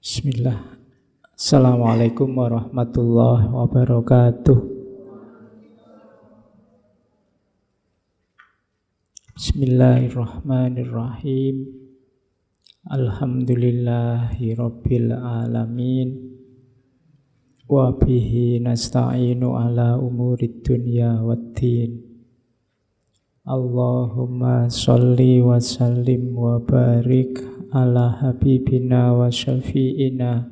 Bismillah. Assalamualaikum warahmatullahi wabarakatuh. Bismillahirrahmanirrahim. Alhamdulillahi rabbil alamin. Wa bihi nasta'inu ala umurid dunya waddin. Allahumma sholli wa sallim wa barik ala habibina wa syafi'ina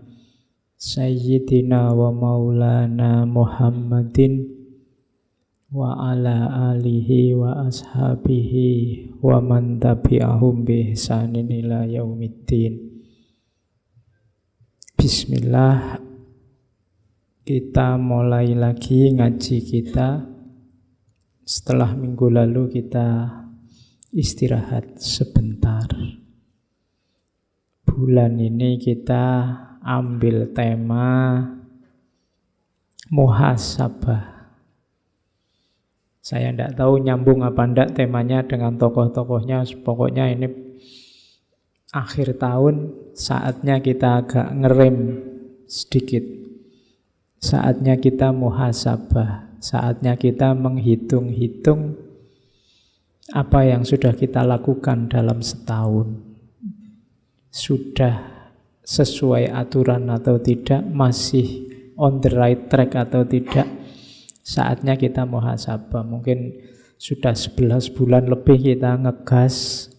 sayyidina wa maulana Muhammadin wa ala alihi wa ashabihi wa man tabi'ahum bi ihsanin ila yaumiddin. Bismillah, kita mulai lagi ngaji kita. Setelah minggu lalu kita istirahat sebentar. Bulan ini kita ambil tema muhasabah. Saya tidak tahu nyambung apa enggak temanya dengan tokoh-tokohnya. Pokoknya ini akhir tahun, saatnya kita agak ngerem sedikit. Saatnya kita muhasabah. Saatnya kita menghitung-hitung apa yang sudah kita lakukan dalam setahun. Sudah sesuai aturan atau tidak, masih on the right track atau tidak. Saatnya kita muhasabah. Mungkin sudah 11 bulan lebih kita ngegas,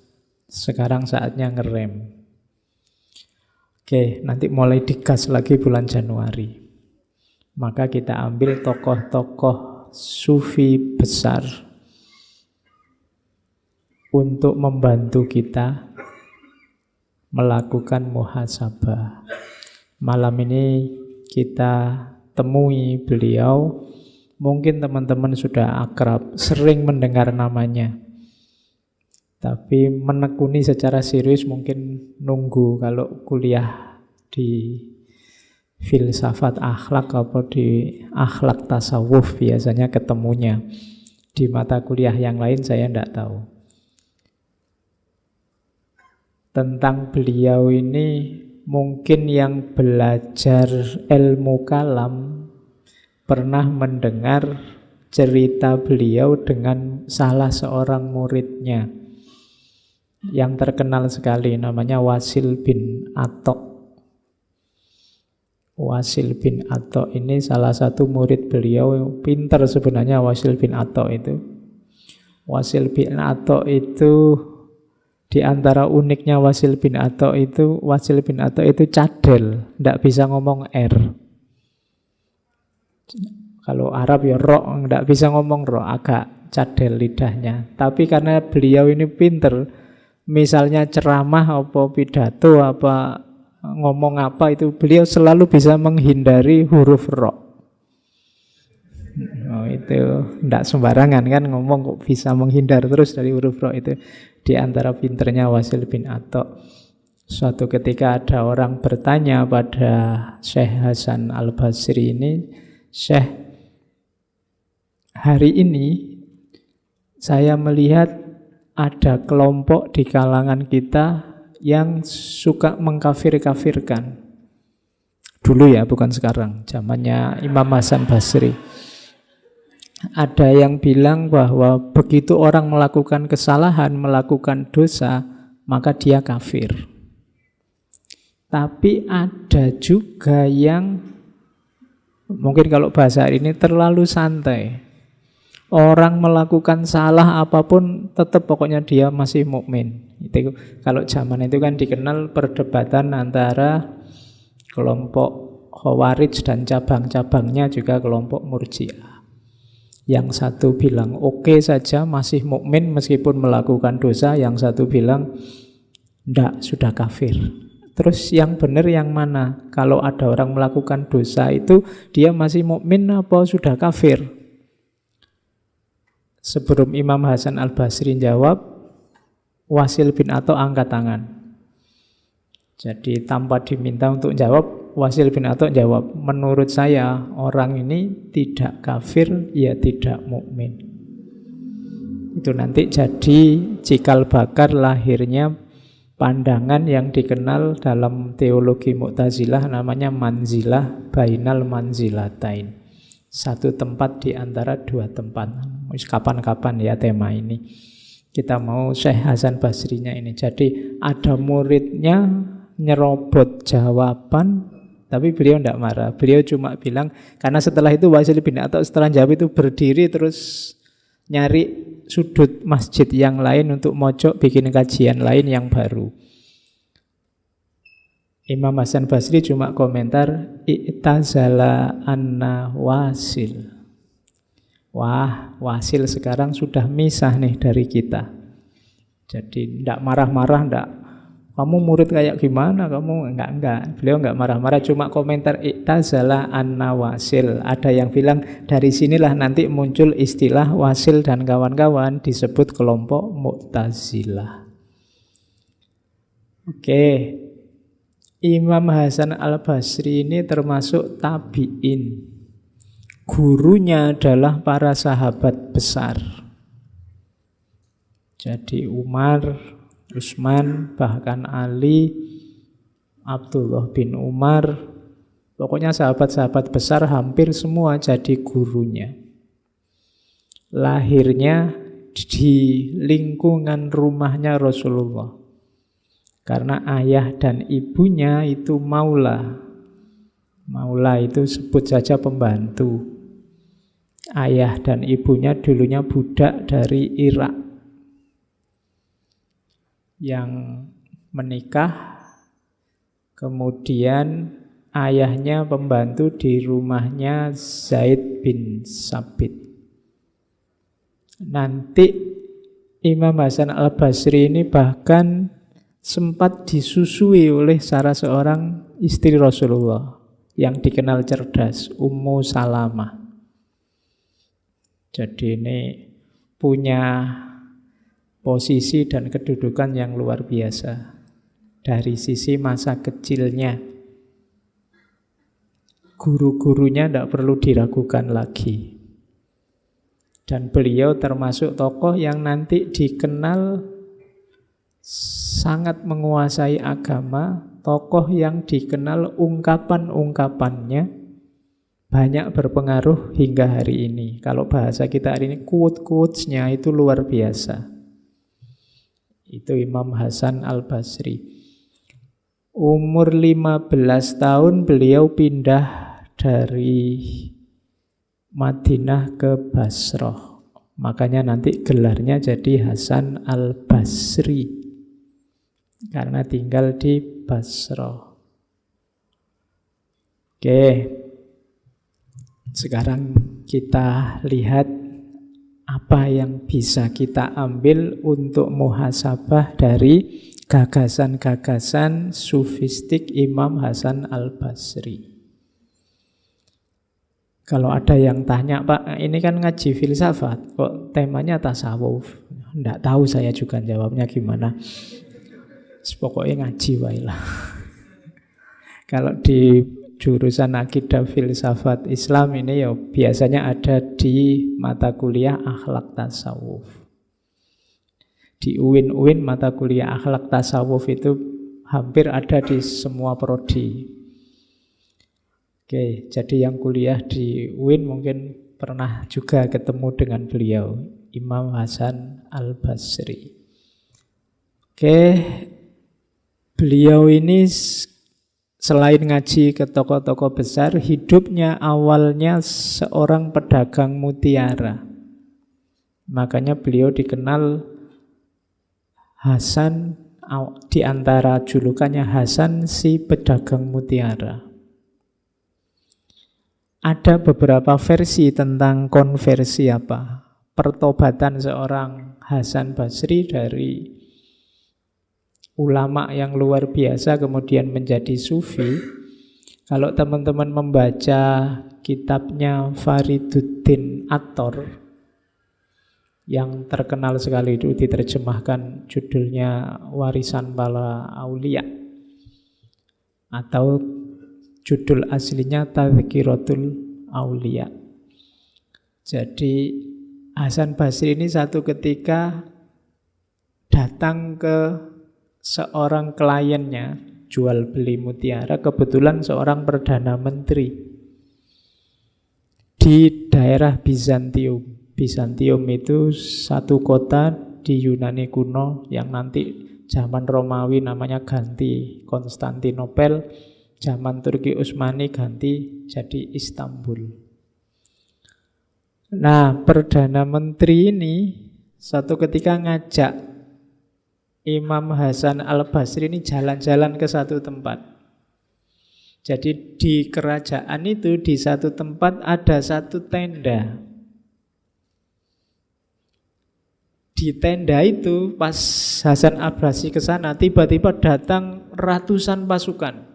sekarang saatnya ngerem. Oke, nanti mulai digas lagi bulan Januari. Maka kita ambil tokoh-tokoh sufi besar untuk membantu kita melakukan muhasabah. Malam ini kita temui beliau. Mungkin teman-teman sudah akrab, sering mendengar namanya. Tapi menekuni secara serius mungkin nunggu kalau kuliah di filsafat akhlak atau di akhlak tasawuf biasanya ketemunya. Di mata kuliah yang lain saya tidak tahu. Tentang beliau ini mungkin yang belajar ilmu kalam pernah mendengar cerita beliau dengan salah seorang muridnya yang terkenal sekali, namanya Wasil bin Atok. Wasil bin Atok ini salah satu murid beliau, pintar sebenarnya Wasil bin Atok itu. Wasil bin Atok itu, di antara uniknya Wasil bin Atok itu cadel, tidak bisa ngomong R. Kalau Arab ya ro, tidak bisa ngomong ro, agak cadel lidahnya. Tapi karena beliau ini pintar, misalnya ceramah apa pidato apa ngomong apa itu, beliau selalu bisa menghindari huruf ro. Oh, itu tidak sembarangan kan ngomong, kok bisa menghindar terus dari huruf ro. Itu di antara pinternya Wasil bin Atok. Suatu ketika ada orang bertanya pada Syekh Hasan Al-Basri ini, Syekh, hari ini saya melihat ada kelompok di kalangan kita yang suka mengkafir-kafirkan. Dulu ya, bukan sekarang, zamannya Imam Hasan Basri. Ada yang bilang bahwa begitu orang melakukan kesalahan, melakukan dosa, maka dia kafir. Tapi ada juga yang mungkin kalau bahasa ini terlalu santai. Orang melakukan salah apapun tetap pokoknya dia masih mukmin. Itu kalau zaman itu kan dikenal perdebatan antara kelompok Khawarij dan cabang-cabangnya juga kelompok Murji'ah. Yang satu bilang oke saja masih mukmin meskipun melakukan dosa, yang satu bilang ndak, sudah kafir. Terus yang benar yang mana? Kalau ada orang melakukan dosa itu dia masih mukmin apa sudah kafir? Sebelum Imam Hasan Al-Basri jawab, Wasil bin Atok angkat tangan. Jadi tanpa diminta untuk jawab, Wasil bin Atok jawab, menurut saya orang ini tidak kafir, ya tidak mukmin. Itu nanti jadi cikal bakal lahirnya pandangan yang dikenal dalam teologi Mu'tazilah namanya manzilah bainal manzilatain. Satu tempat di antara dua tempat. Kapan-kapan ya tema ini. Kita mau Syekh Hasan Basrinya ini. Jadi ada muridnya nyerobot jawaban, tapi beliau tidak marah. Beliau cuma bilang, karena setelah itu Wasil bin Atha setelah jawab itu berdiri terus nyari sudut masjid yang lain untuk mojok bikin kajian lain yang baru. Imam Hasan Basri cuma komentar, i'tazala anna Wasil. Wah, Wasil sekarang sudah misah nih dari kita. Jadi tidak marah-marah, tidak. Kamu murid kayak gimana? Kamu enggak. Beliau enggak marah-marah, cuma komentar i'tazala anna Wasil. Ada yang bilang dari sinilah nanti muncul istilah Wasil dan kawan-kawan disebut kelompok Mu'tazilah. Oke. Imam Hasan al-Basri ini termasuk tabi'in. Gurunya adalah para sahabat besar. Jadi Umar, Utsman, bahkan Ali, Abdullah bin Umar, pokoknya sahabat-sahabat besar hampir semua jadi gurunya. Lahirnya di lingkungan rumahnya Rasulullah. Karena ayah dan ibunya itu maula. Maula itu sebut saja pembantu. Ayah dan ibunya dulunya budak dari Irak yang menikah, kemudian ayahnya pembantu di rumahnya Zaid bin Sabit. Nanti Imam Hasan al-Basri ini bahkan sempat disusui oleh salah seorang istri Rasulullah yang dikenal cerdas, Ummu Salamah. Jadi ini punya posisi dan kedudukan yang luar biasa dari sisi masa kecilnya. Guru-gurunya tidak perlu diragukan lagi. Dan beliau termasuk tokoh yang nanti dikenal sangat menguasai agama, tokoh yang dikenal ungkapan-ungkapannya banyak berpengaruh hingga hari ini. Kalau bahasa kita hari ini, quote-quotesnya itu luar biasa. Itu Imam Hasan al-Basri. Umur 15 tahun beliau pindah dari Madinah ke Basrah. Makanya nanti gelarnya jadi Hasan al-Basri. Karena tinggal di Basrah. Oke. Sekarang kita lihat apa yang bisa kita ambil untuk muhasabah dari gagasan-gagasan sufistik Imam Hasan al-Basri. Kalau ada yang tanya, Pak, ini kan ngaji filsafat, kok temanya tasawuf? Tidak tahu saya juga jawabnya gimana. Pokoknya ngaji wailah. Kalau di jurusan akidah filsafat Islam ini ya biasanya ada di mata kuliah akhlak tasawuf. Di UIN mata kuliah akhlak tasawuf itu hampir ada di semua prodi. Oke, jadi yang kuliah di UIN mungkin pernah juga ketemu dengan beliau, Imam Hasan al-Basri. Oke, beliau ini selain ngaji ke tokoh-tokoh besar, hidupnya awalnya seorang pedagang mutiara. Makanya beliau dikenal Hasan, di antara julukannya Hasan si pedagang mutiara. Ada beberapa versi tentang konversi apa? Pertobatan seorang Hasan Basri dari ulama yang luar biasa kemudian menjadi sufi. Kalau teman-teman membaca kitabnya Fariduddin Attor yang terkenal sekali itu diterjemahkan judulnya Warisan Para Aulia atau judul aslinya Tadhkiratul Aulia. Jadi Hasan Basri ini satu ketika datang ke seorang kliennya jual beli mutiara, kebetulan seorang perdana menteri di daerah Bizantium. Bizantium itu satu kota di Yunani kuno yang nanti zaman Romawi namanya ganti Konstantinopel, zaman Turki Utsmani ganti jadi Istanbul. Nah, Perdana Menteri ini satu ketika ngajak Imam Hasan al-Basri ini jalan-jalan ke satu tempat. Jadi di kerajaan itu di satu tempat ada satu tenda. Di tenda itu pas Hasan al-Basri ke sana tiba-tiba datang ratusan pasukan.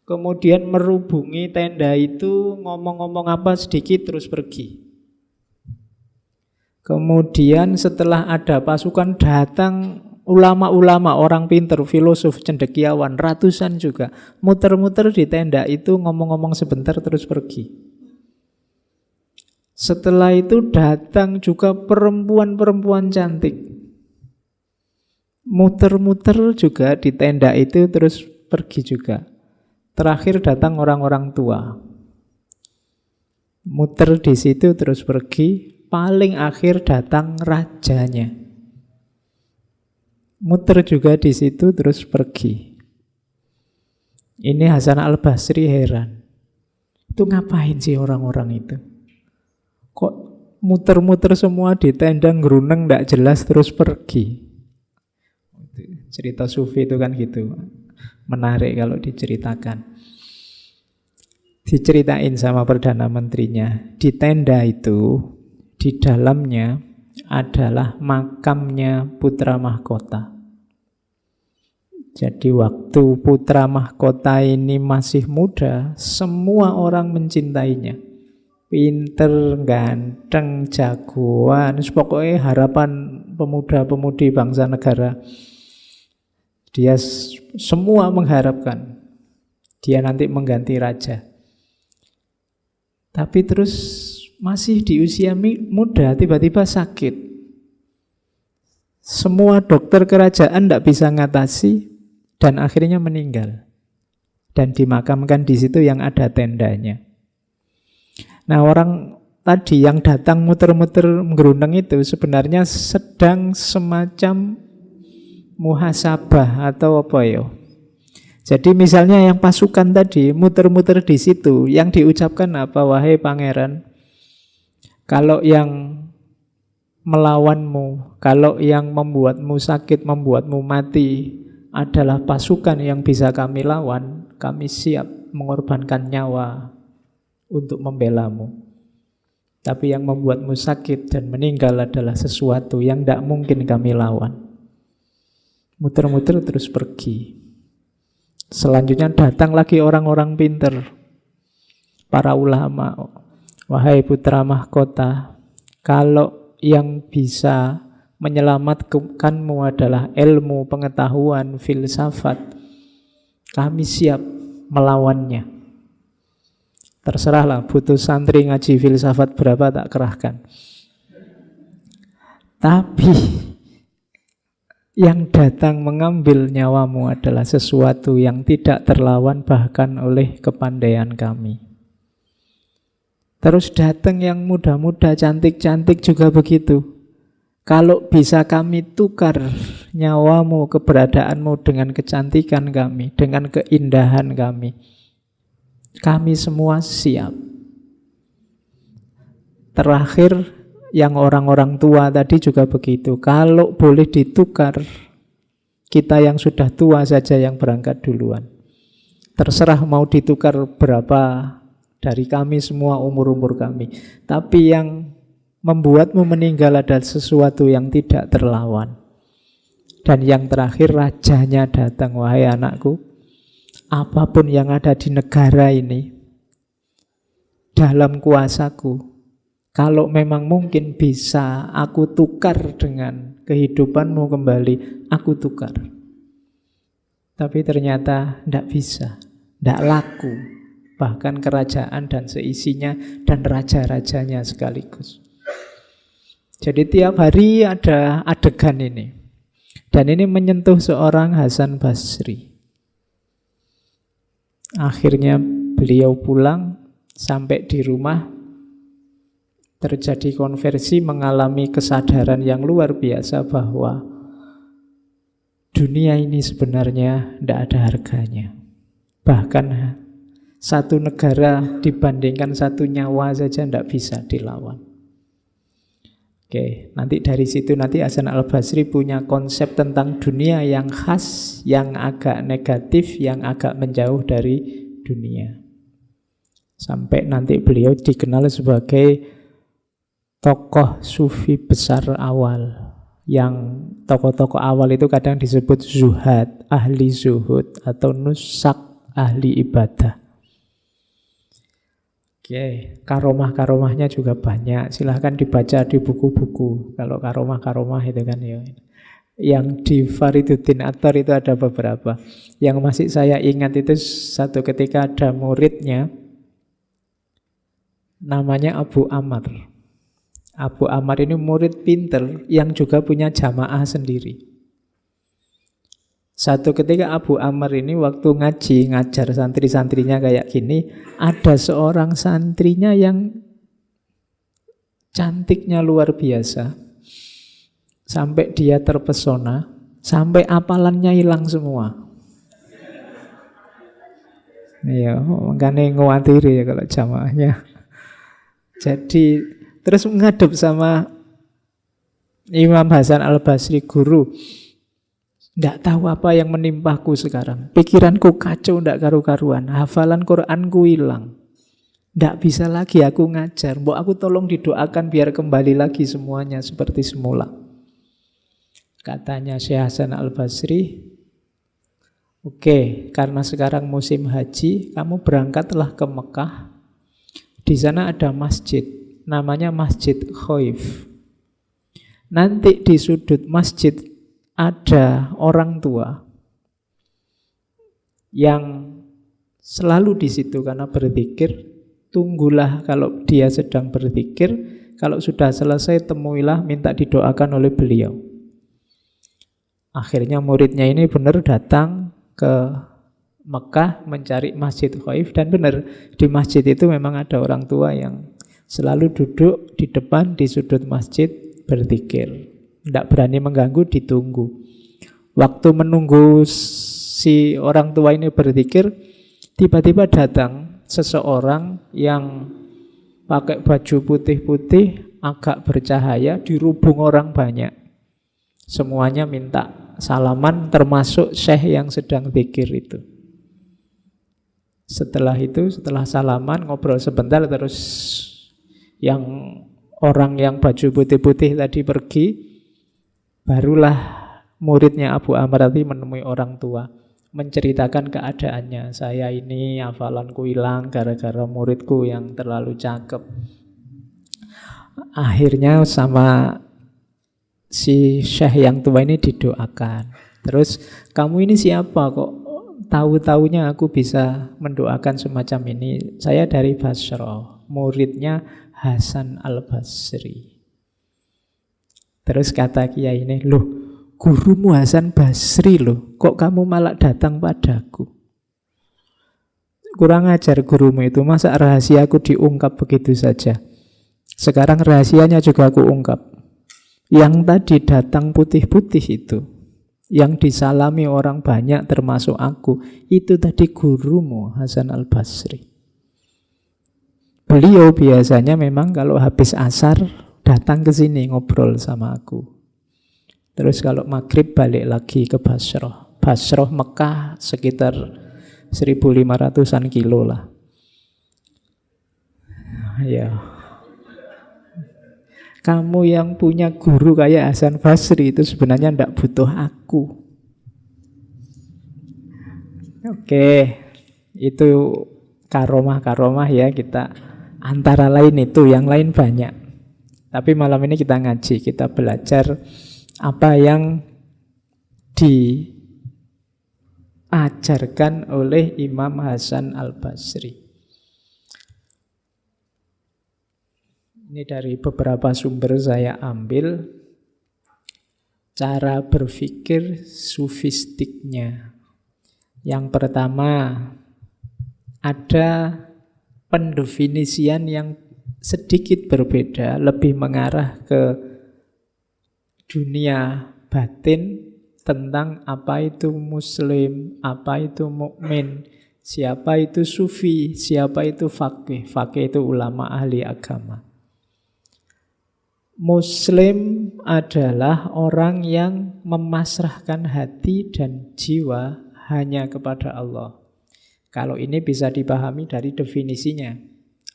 Kemudian merubungi tenda itu, ngomong-ngomong apa sedikit terus pergi. Kemudian setelah ada pasukan datang ulama-ulama, orang pinter, filosof, cendekiawan, ratusan juga. Muter-muter di tenda itu, ngomong-ngomong sebentar terus pergi. Setelah itu datang juga perempuan-perempuan cantik. Muter-muter juga di tenda itu terus pergi juga. Terakhir datang orang-orang tua. Muter di situ terus pergi. Paling akhir datang rajanya. Muter juga di situ terus pergi. Ini Hasan al-Basri heran. Itu ngapain sih orang-orang itu? Kok muter-muter semua di tenda ngeruneng nggak jelas terus pergi? Cerita sufi itu kan gitu. Menarik kalau diceritakan. Diceritain sama Perdana Menterinya. Di tenda itu, di dalamnya adalah makamnya putra mahkota. Jadi waktu putra mahkota ini masih muda, semua orang mencintainya. Pinter, ganteng, jagoan, pokoknya harapan pemuda-pemudi bangsa negara. Dia semua mengharapkan dia nanti mengganti raja. Tapi terus masih di usia muda, tiba-tiba sakit. Semua dokter kerajaan tidak bisa ngatasi dan akhirnya meninggal. Dan dimakamkan di situ yang ada tendanya. Nah, orang tadi yang datang muter-muter menggerundeng itu sebenarnya sedang semacam muhasabah atau apa ya? Jadi misalnya yang pasukan tadi muter-muter di situ, yang diucapkan apa? Wahai pangeran, kalau yang melawanmu, kalau yang membuatmu sakit, membuatmu mati adalah pasukan yang bisa kami lawan, kami siap mengorbankan nyawa untuk membelamu. Tapi yang membuatmu sakit dan meninggal adalah sesuatu yang tidak mungkin kami lawan. Muter-muter terus pergi. Selanjutnya datang lagi orang-orang pinter, para ulama. Wahai putra mahkota, kalau yang bisa menyelamatkanmu adalah ilmu, pengetahuan, filsafat, kami siap melawannya. Terserahlah, butuh santri ngaji filsafat berapa tak kerahkan. Tapi yang datang mengambil nyawamu adalah sesuatu yang tidak terlawan bahkan oleh kepandaian kami. Terus datang yang muda-muda, cantik-cantik juga begitu. Kalau bisa kami tukar nyawamu, keberadaanmu dengan kecantikan kami, dengan keindahan kami semua siap. Terakhir, yang orang-orang tua tadi juga begitu. Kalau boleh ditukar, kita yang sudah tua saja yang berangkat duluan. Terserah mau ditukar berapa dari kami semua, umur-umur kami. Tapi yang membuatmu meninggal adalah sesuatu yang tidak terlawan. Dan yang terakhir, rajanya datang. Wahai anakku, apapun yang ada di negara ini dalam kuasaku, kalau memang mungkin bisa aku tukar dengan kehidupanmu kembali, aku tukar. Tapi ternyata tidak bisa, tidak laku. Bahkan kerajaan dan seisinya dan raja-rajanya sekaligus. Jadi tiap hari ada adegan ini. Dan ini menyentuh seorang Hasan Basri. Akhirnya beliau pulang, sampai di rumah terjadi konversi, mengalami kesadaran yang luar biasa bahwa dunia ini sebenarnya tidak ada harganya. Bahkan satu negara dibandingkan satu nyawa saja tidak bisa dilawan. Oke, nanti dari situ nanti Hasan al-Basri punya konsep tentang dunia yang khas, yang agak negatif, yang agak menjauh dari dunia. Sampai nanti beliau dikenal sebagai tokoh sufi besar awal. Yang tokoh-tokoh awal itu kadang disebut zuhad, ahli zuhud, atau nusak, ahli ibadah. Oke, karomah-karomahnya juga banyak. Silahkan dibaca di buku-buku. Kalau karomah-karomah itu kan ya. Yang di Fariduddin Attar itu ada beberapa. Yang masih saya ingat itu satu ketika ada muridnya, namanya Abu Amr. Abu Amr ini murid pinter yang juga punya jamaah sendiri. Satu ketika Abu Amr ini waktu ngaji, ngajar santri-santrinya kayak gini, ada seorang santrinya yang cantiknya luar biasa. Sampai dia terpesona, sampai apalannya hilang semua. Iya, makanya ngawatiri ya kalau jamaahnya. Jadi terus ngadep sama Imam Hasan al-Basri, guru, tidak tahu apa yang menimpaku sekarang. Pikiranku kacau, tidak karu-karuan. Hafalan Quranku hilang. Tidak bisa lagi aku ngajar. Mbok aku tolong didoakan biar kembali lagi semuanya seperti semula. Katanya Syekh Hasan al-Basri, oke, karena sekarang musim haji, kamu berangkatlah ke Mekah. Di sana ada masjid, namanya Masjid Khaif. Nanti di sudut masjid ada orang tua yang selalu di situ karena berzikir. Tunggulah kalau dia sedang berzikir, kalau sudah selesai temuilah, minta didoakan oleh beliau. Akhirnya muridnya ini benar datang ke Mekah mencari Masjid Khaif, dan benar di masjid itu memang ada orang tua yang selalu duduk di depan di sudut masjid berzikir. Tidak berani mengganggu, ditunggu. Waktu menunggu si orang tua ini berzikir, tiba-tiba datang seseorang yang pakai baju putih-putih, agak bercahaya, dirubung orang banyak. Semuanya minta salaman, termasuk syekh yang sedang zikir itu. Setelah itu, setelah salaman, ngobrol sebentar, terus yang orang yang baju putih-putih tadi pergi. Barulah muridnya Abu Amr tadi menemui orang tua, menceritakan keadaannya. Saya ini hafalanku hilang gara-gara muridku yang terlalu cakep. Akhirnya sama si syekh yang tua ini didoakan. Terus, kamu ini siapa kok tahu-taunya aku bisa mendoakan semacam ini? Saya dari Basrah, muridnya Hasan al-Basri. Terus kata kiai ini, loh, gurumu Hasan Basri loh, kok kamu malah datang padaku? Kurang ajar gurumu itu, masa rahasiaku diungkap begitu saja? Sekarang rahasianya juga aku ungkap. Yang tadi datang putih-putih itu, yang disalami orang banyak termasuk aku, itu tadi gurumu Hasan al-Basri. Beliau biasanya memang kalau habis asar datang ke sini ngobrol sama aku. Terus kalau maghrib balik lagi ke Basrah. Basrah Mekah sekitar 1.500-an kilo lah. Ya. Kamu yang punya guru kayak Hasan Basri itu sebenarnya tidak butuh aku. Oke, itu karomah-karomah ya, kita antara lain itu, yang lain banyak. Tapi malam ini kita ngaji, kita belajar apa yang diajarkan oleh Imam Hasan al-Basri. Ini dari beberapa sumber saya ambil. cara berpikir sufistiknya. Yang pertama, ada pendefinisian yang sedikit berbeda, lebih mengarah ke dunia batin tentang apa itu muslim, apa itu mukmin, siapa itu sufi, siapa itu faqih. Faqih itu ulama ahli agama. Muslim adalah orang yang memasrahkan hati dan jiwa hanya kepada Allah. Kalau ini bisa dipahami dari definisinya,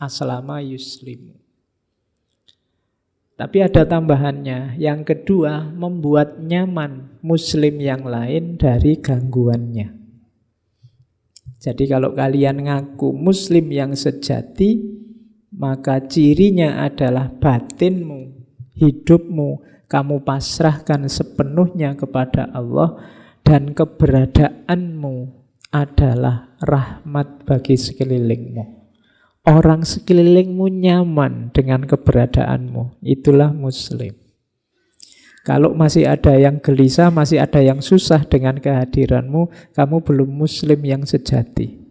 aslama yuslimu. Tapi ada tambahannya. Yang kedua, membuat nyaman muslim yang lain dari gangguannya. Jadi kalau kalian ngaku muslim yang sejati, maka cirinya adalah batinmu, hidupmu, kamu pasrahkan sepenuhnya kepada Allah, dan keberadaanmu adalah rahmat bagi sekelilingmu. Orang sekelilingmu nyaman dengan keberadaanmu, itulah muslim. Kalau masih ada yang gelisah, masih ada yang susah dengan kehadiranmu, kamu belum muslim yang sejati.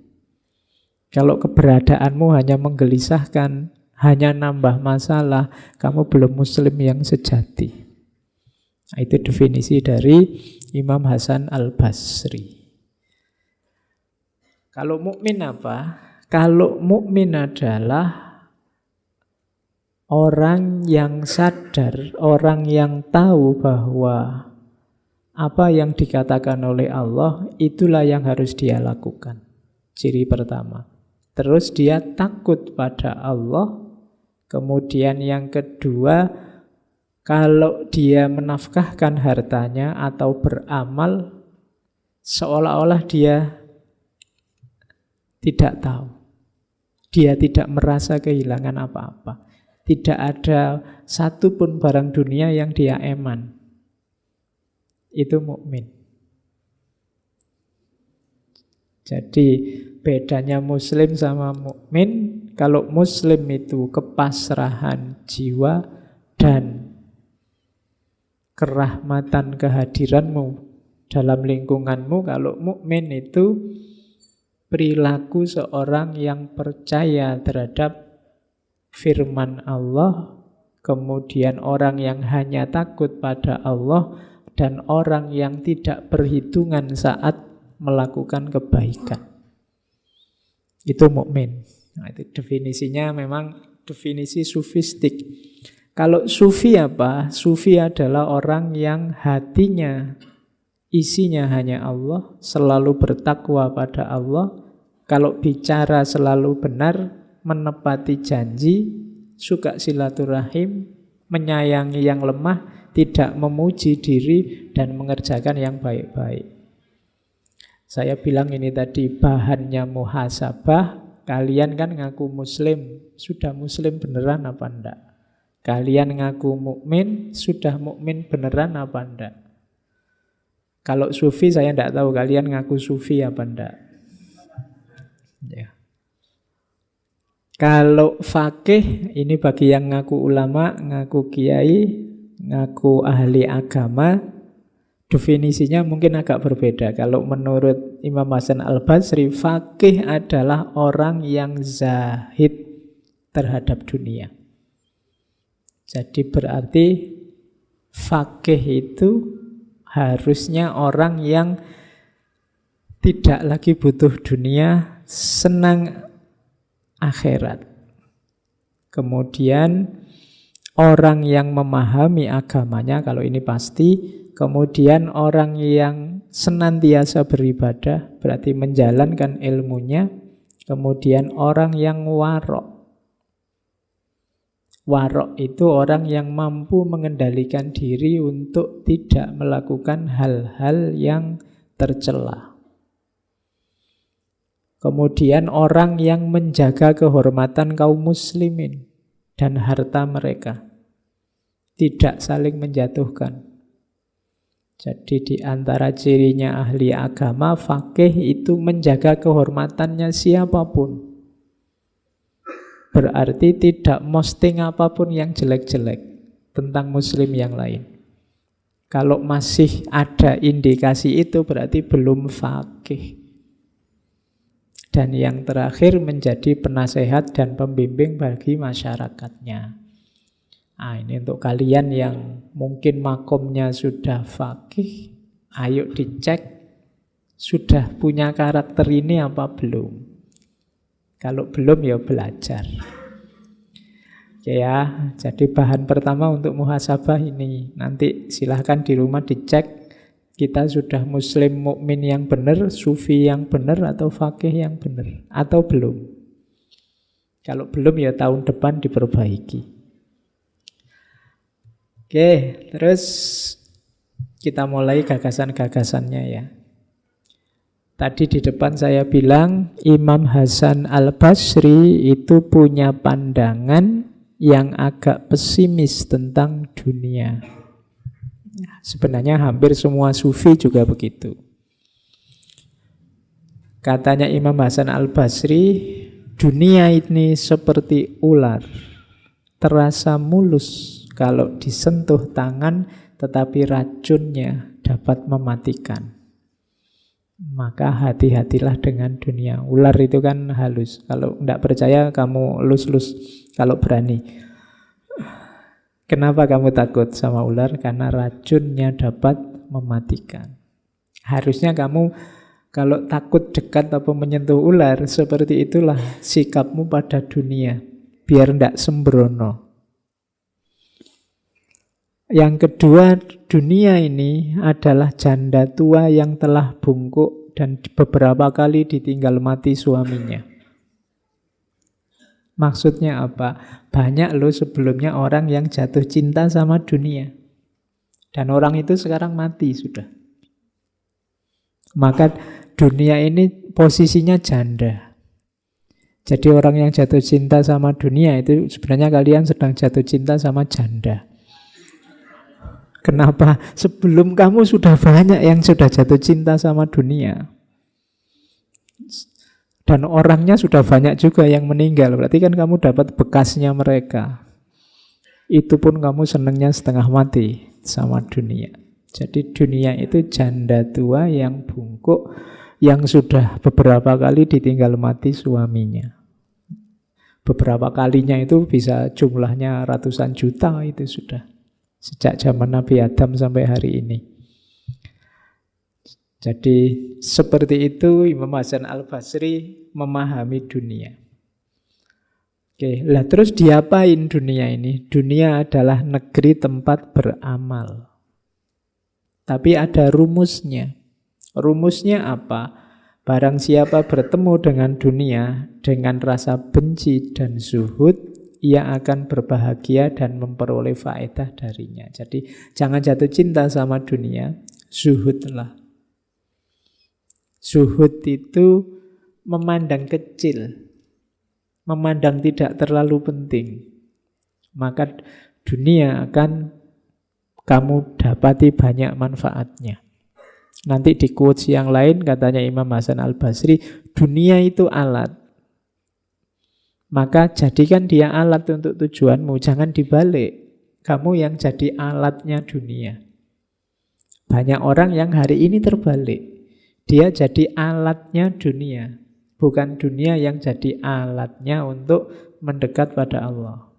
Kalau keberadaanmu hanya menggelisahkan, hanya nambah masalah, kamu belum muslim yang sejati. Nah, itu definisi dari Imam Hasan Al-Basri. Kalau mukmin apa? Kalau mukmin adalah orang yang sadar, orang yang tahu bahwa apa yang dikatakan oleh Allah itulah yang harus dia lakukan. Ciri pertama. Terus dia takut pada Allah. Kemudian yang kedua, kalau dia menafkahkan hartanya atau beramal, seolah-olah dia tidak tahu. Dia tidak merasa kehilangan apa-apa. Tidak ada satupun barang dunia yang dia eman. Itu mukmin. Jadi bedanya muslim sama mukmin, kalau muslim itu kepasrahan jiwa dan kerahmatan kehadiranmu dalam lingkunganmu. Kalau mukmin itu perilaku seorang yang percaya terhadap firman Allah, kemudian orang yang hanya takut pada Allah, dan orang yang tidak perhitungan saat melakukan kebaikan. Itu mukmin. Nah, itu definisinya memang definisi sufistik. Kalau sufi apa? Sufi adalah orang yang hatinya isinya hanya Allah, selalu bertakwa pada Allah. Kalau bicara selalu benar, menepati janji, suka silaturahim, menyayangi yang lemah, tidak memuji diri, dan mengerjakan yang baik-baik. Saya bilang ini tadi bahannya muhasabah. Kalian kan ngaku muslim, sudah muslim beneran apa enggak? Kalian ngaku mukmin, sudah mukmin beneran apa enggak? Kalau sufi saya enggak tahu, kalian ngaku sufi apa enggak? Ya. Kalau fakih, ini bagi yang ngaku ulama, ngaku kiai, ngaku ahli agama, definisinya mungkin agak berbeda. Kalau menurut Imam Hasan Al-Basri, faqih adalah orang yang zahid terhadap dunia. Jadi berarti faqih itu harusnya orang yang tidak lagi butuh dunia, senang akhirat. Kemudian orang yang memahami agamanya, kalau ini pasti. Kemudian orang yang senantiasa beribadah, berarti menjalankan ilmunya. Kemudian orang yang warok. Warok itu orang yang mampu mengendalikan diri untuk tidak melakukan hal-hal yang tercela. Kemudian orang yang menjaga kehormatan kaum muslimin dan harta mereka, tidak saling menjatuhkan. Jadi di antara cirinya ahli agama, faqih itu menjaga kehormatannya siapapun. Berarti tidak posting apapun yang jelek-jelek tentang muslim yang lain. Kalau masih ada indikasi itu berarti belum faqih. Dan yang terakhir menjadi penasehat dan pembimbing bagi masyarakatnya. Nah, ini untuk kalian yang mungkin makomnya sudah faqih, ayo dicek sudah punya karakter ini apa belum. Kalau belum ya belajar. Oke ya, jadi bahan pertama untuk muhasabah ini. Nanti silahkan di rumah dicek kita sudah muslim mukmin yang benar, sufi yang benar, atau fakih yang benar, atau belum. Kalau belum ya tahun depan diperbaiki. Oke, terus kita mulai gagasan-gagasannya ya. Tadi di depan saya bilang Imam Hasan Al-Basri itu punya pandangan yang agak pesimis tentang dunia. Sebenarnya hampir semua sufi juga begitu. Katanya Imam Hasan Al-Basri, dunia ini seperti ular, terasa mulus kalau disentuh tangan, tetapi racunnya dapat mematikan. Maka hati-hatilah dengan dunia. Ular itu kan halus. Kalau tidak percaya kamu lus-lus kalau berani. Kenapa kamu takut sama ular? Karena racunnya dapat mematikan. Harusnya kamu kalau takut dekat atau menyentuh ular, seperti itulah sikapmu pada dunia. Biar tidak sembrono. Yang kedua, dunia ini adalah janda tua yang telah bungkuk dan beberapa kali ditinggal mati suaminya. Maksudnya apa? Banyak loh sebelumnya orang yang jatuh cinta sama dunia. Dan orang itu sekarang mati sudah. Maka dunia ini posisinya janda. Jadi orang yang jatuh cinta sama dunia itu sebenarnya kalian sedang jatuh cinta sama janda. Kenapa? Sebelum kamu sudah banyak yang sudah jatuh cinta sama dunia. Dan orangnya sudah banyak juga yang meninggal. Berarti kan kamu dapat bekasnya mereka. Itu pun kamu senangnya setengah mati sama dunia. Jadi dunia itu janda tua yang bungkuk, yang sudah beberapa kali ditinggal mati suaminya. Beberapa kalinya itu bisa jumlahnya ratusan juta itu sudah. Sejak zaman Nabi Adam sampai hari ini. Jadi seperti itu Imam Hasan Al-Basri memahami dunia. Oke, lah terus diapain dunia ini? Dunia adalah negeri tempat beramal. Tapi ada rumusnya. Rumusnya apa? Barang siapa bertemu dengan dunia dengan rasa benci dan zuhud, ia akan berbahagia dan memperoleh faedah darinya. Jadi jangan jatuh cinta sama dunia, zuhudlah. Zuhud itu memandang kecil, memandang tidak terlalu penting. Maka dunia akan kamu dapati banyak manfaatnya. Nanti di quotes yang lain katanya Imam Hasan Al-Basri, dunia itu alat. Maka jadikan dia alat untuk tujuanmu, jangan dibalik. Kamu yang jadi alatnya dunia. Banyak orang yang hari ini terbalik. Dia jadi alatnya dunia, bukan dunia yang jadi alatnya untuk mendekat pada Allah.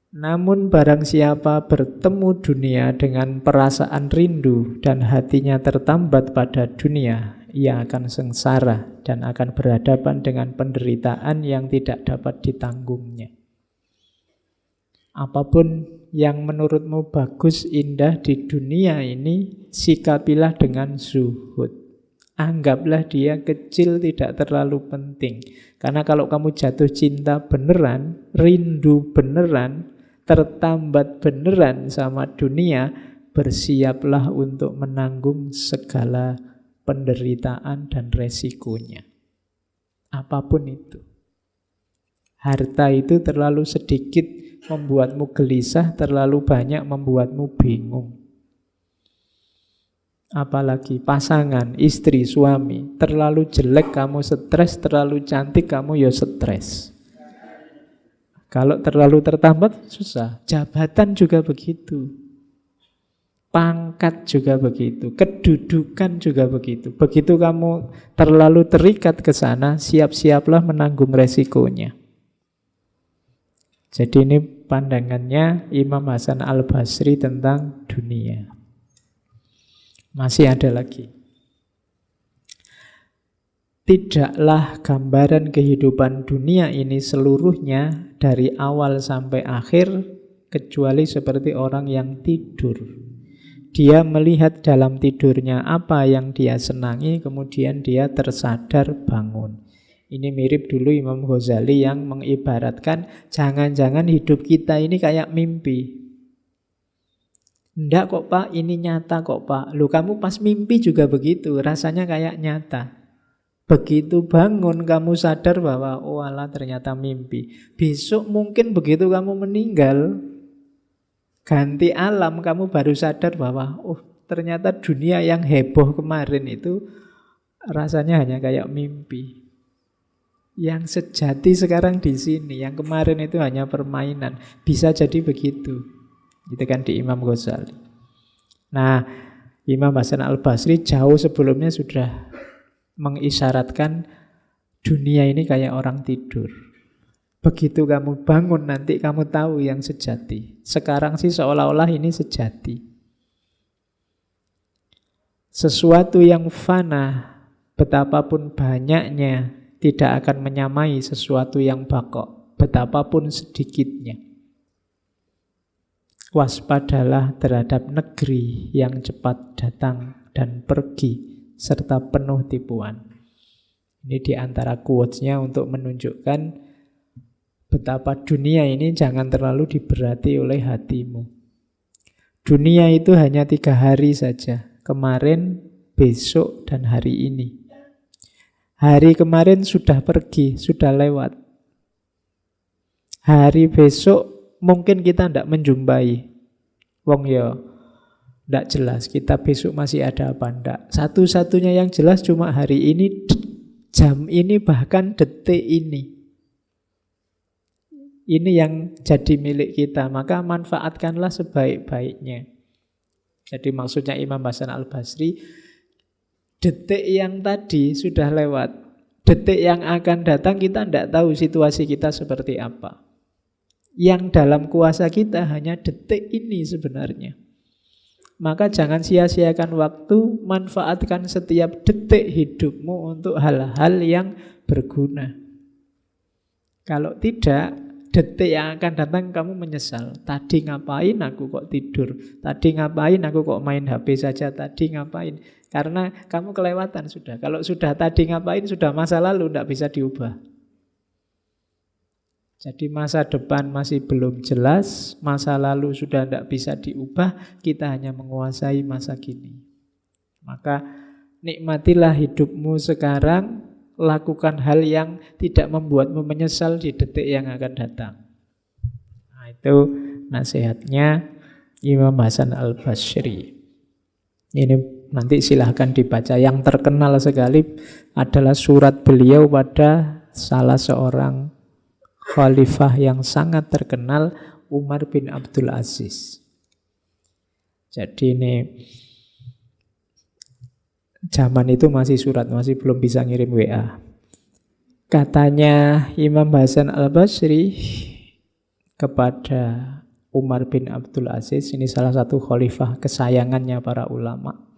Namun barang siapa bertemu dunia dengan perasaan rindu dan hatinya tertambat pada dunia, ia akan sengsara dan akan berhadapan dengan penderitaan yang tidak dapat ditanggungnya. Apapun yang menurutmu bagus, indah di dunia ini, sikapilah dengan zuhud. Anggaplah dia kecil, tidak terlalu penting. Karena kalau kamu jatuh cinta beneran, rindu beneran, tertambat beneran sama dunia, bersiaplah untuk menanggung segala penderitaan dan resikonya. Apapun itu. Harta itu terlalu sedikit membuatmu gelisah, terlalu banyak membuatmu bingung. Apalagi pasangan, istri, suami, terlalu jelek kamu stres, terlalu cantik kamu ya stres. Kalau terlalu tertambat susah. Jabatan juga begitu. pangkat juga begitu, kedudukan juga begitu. Begitu kamu terlalu terikat ke sana, siap-siaplah menanggung resikonya. Jadi ini pandangannya Imam Hasan Al-Basri tentang dunia. Masih ada lagi. Tidaklah gambaran kehidupan dunia ini seluruhnya dari awal sampai akhir kecuali seperti orang yang tidur. Dia melihat dalam tidurnya apa yang dia senangi, kemudian dia tersadar bangun. Ini mirip dulu Imam Ghazali yang mengibaratkan jangan-jangan hidup kita ini kayak mimpi. Enggak kok Pak, ini nyata kok Pak. Loh kamu pas mimpi juga begitu, rasanya kayak nyata. Begitu bangun kamu sadar bahwa oh alah ternyata mimpi. Besok mungkin begitu kamu meninggal, ganti alam, kamu baru sadar bahwa oh ternyata dunia yang heboh kemarin itu rasanya hanya kayak mimpi. Yang sejati sekarang di sini, yang kemarin itu hanya permainan. Bisa jadi begitu. Itu kan di Imam Ghazali. Nah, Imam Hasan Al-Basri jauh sebelumnya sudah mengisyaratkan dunia ini kayak orang tidur. Begitu kamu bangun nanti kamu tahu yang sejati. Sekarang sih seolah-olah ini sejati. Sesuatu yang fana, betapapun banyaknya, tidak akan menyamai sesuatu yang baqo, betapapun sedikitnya. Waspadalah terhadap negeri yang cepat datang dan pergi, serta penuh tipuan. Ini di antara quotes-nya untuk menunjukkan betapa dunia ini jangan terlalu diberati oleh hatimu. Dunia itu hanya 3 hari saja. Kemarin, besok, dan hari ini. Hari kemarin sudah pergi, sudah lewat. Hari besok mungkin kita tidak menjumpai. Wong ya tidak jelas kita besok masih ada apa enggak. Satu-satunya yang jelas cuma hari ini, jam ini, bahkan detik ini. Ini yang jadi milik kita, maka manfaatkanlah sebaik-baiknya. Jadi maksudnya Imam Hasan Al-Basri, detik yang tadi sudah lewat. Detik yang akan datang kita tidak tahu situasi kita seperti apa. Yang dalam kuasa kita hanya detik ini sebenarnya. Maka jangan sia-siakan waktu, manfaatkan setiap detik hidupmu untuk hal-hal yang berguna. Kalau tidak, detik yang akan datang kamu menyesal. Tadi ngapain aku kok tidur? Tadi ngapain aku kok main HP saja? Tadi ngapain? Karena kamu kelewatan sudah. Kalau sudah tadi ngapain, sudah masa lalu, tidak bisa diubah. Jadi masa depan masih belum jelas, masa lalu sudah tidak bisa diubah, kita hanya menguasai masa kini. Maka nikmatilah hidupmu sekarang, lakukan hal yang tidak membuatmu menyesal di detik yang akan datang. Nah, itu nasihatnya Imam Hasan Al-Basri. Ini nanti silahkan dibaca. Yang terkenal sekali adalah surat beliau pada salah seorang khalifah yang sangat terkenal, Umar bin Abdul Aziz. Jadi ini zaman itu masih surat, masih belum bisa ngirim WA. Katanya Imam Hasan Al-Basri kepada Umar bin Abdul Aziz, ini salah satu khalifah kesayangannya para ulama.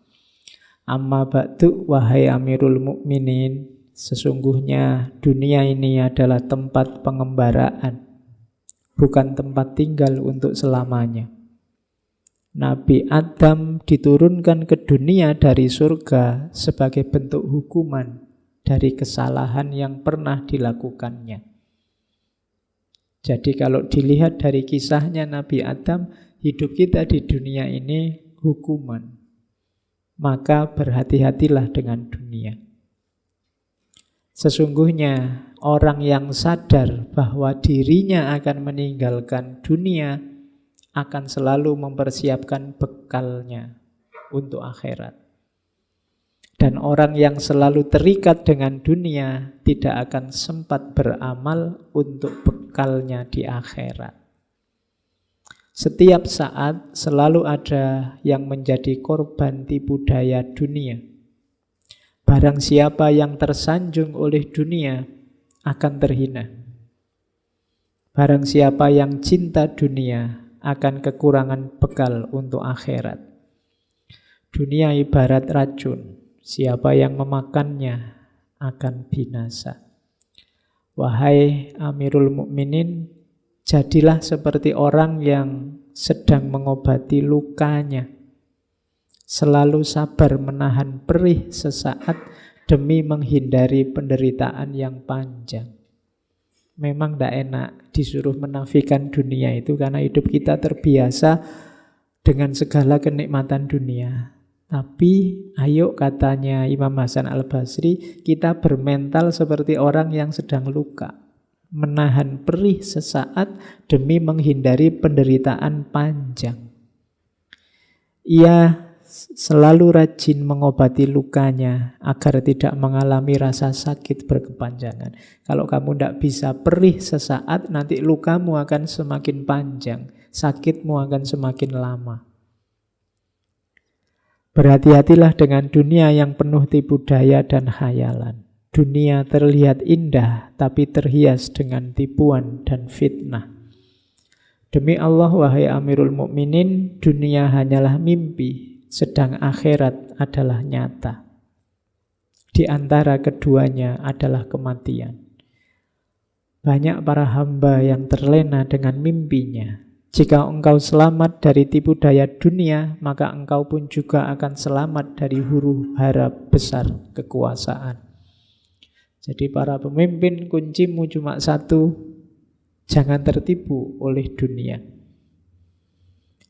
Amma ba'du wahai Amirul Mukminin, sesungguhnya dunia ini adalah tempat pengembaraan, bukan tempat tinggal untuk selamanya. Nabi Adam diturunkan ke dunia dari surga sebagai bentuk hukuman dari kesalahan yang pernah dilakukannya. Jadi kalau dilihat dari kisahnya Nabi Adam, hidup kita di dunia ini hukuman. Maka berhati-hatilah dengan dunia. Sesungguhnya orang yang sadar bahwa dirinya akan meninggalkan dunia akan selalu mempersiapkan bekalnya untuk akhirat. Dan orang yang selalu terikat dengan dunia tidak akan sempat beramal untuk bekalnya di akhirat. Setiap saat selalu ada yang menjadi korban tipu daya dunia. Barang siapa yang tersanjung oleh dunia akan terhina. Barang siapa yang cinta dunia akan kekurangan bekal untuk akhirat. Dunia ibarat racun, siapa yang memakannya akan binasa. Wahai Amirul Mukminin, jadilah seperti orang yang sedang mengobati lukanya. Selalu sabar menahan perih sesaat demi menghindari penderitaan yang panjang. Memang tidak enak disuruh menafikan dunia itu karena hidup kita terbiasa dengan segala kenikmatan dunia. Tapi ayo, katanya Imam Hasan Al-Basri, kita bermental seperti orang yang sedang luka. Menahan perih sesaat demi menghindari penderitaan panjang. Ia selalu rajin mengobati lukanya agar tidak mengalami rasa sakit berkepanjangan. Kalau kamu tidak bisa perih sesaat, nanti lukamu akan semakin panjang, sakitmu akan semakin lama. Berhati-hatilah dengan dunia yang penuh tipu daya dan khayalan. Dunia terlihat indah, tapi terhias dengan tipuan dan fitnah. Demi Allah, wahai Amirul Mukminin, dunia hanyalah mimpi, sedang akhirat adalah nyata. Di antara keduanya adalah kematian. Banyak para hamba yang terlena dengan mimpinya. Jika engkau selamat dari tipu daya dunia, maka engkau pun juga akan selamat dari huru hara besar kekuasaan. Jadi para pemimpin, kuncimu cuma satu, jangan tertipu oleh dunia.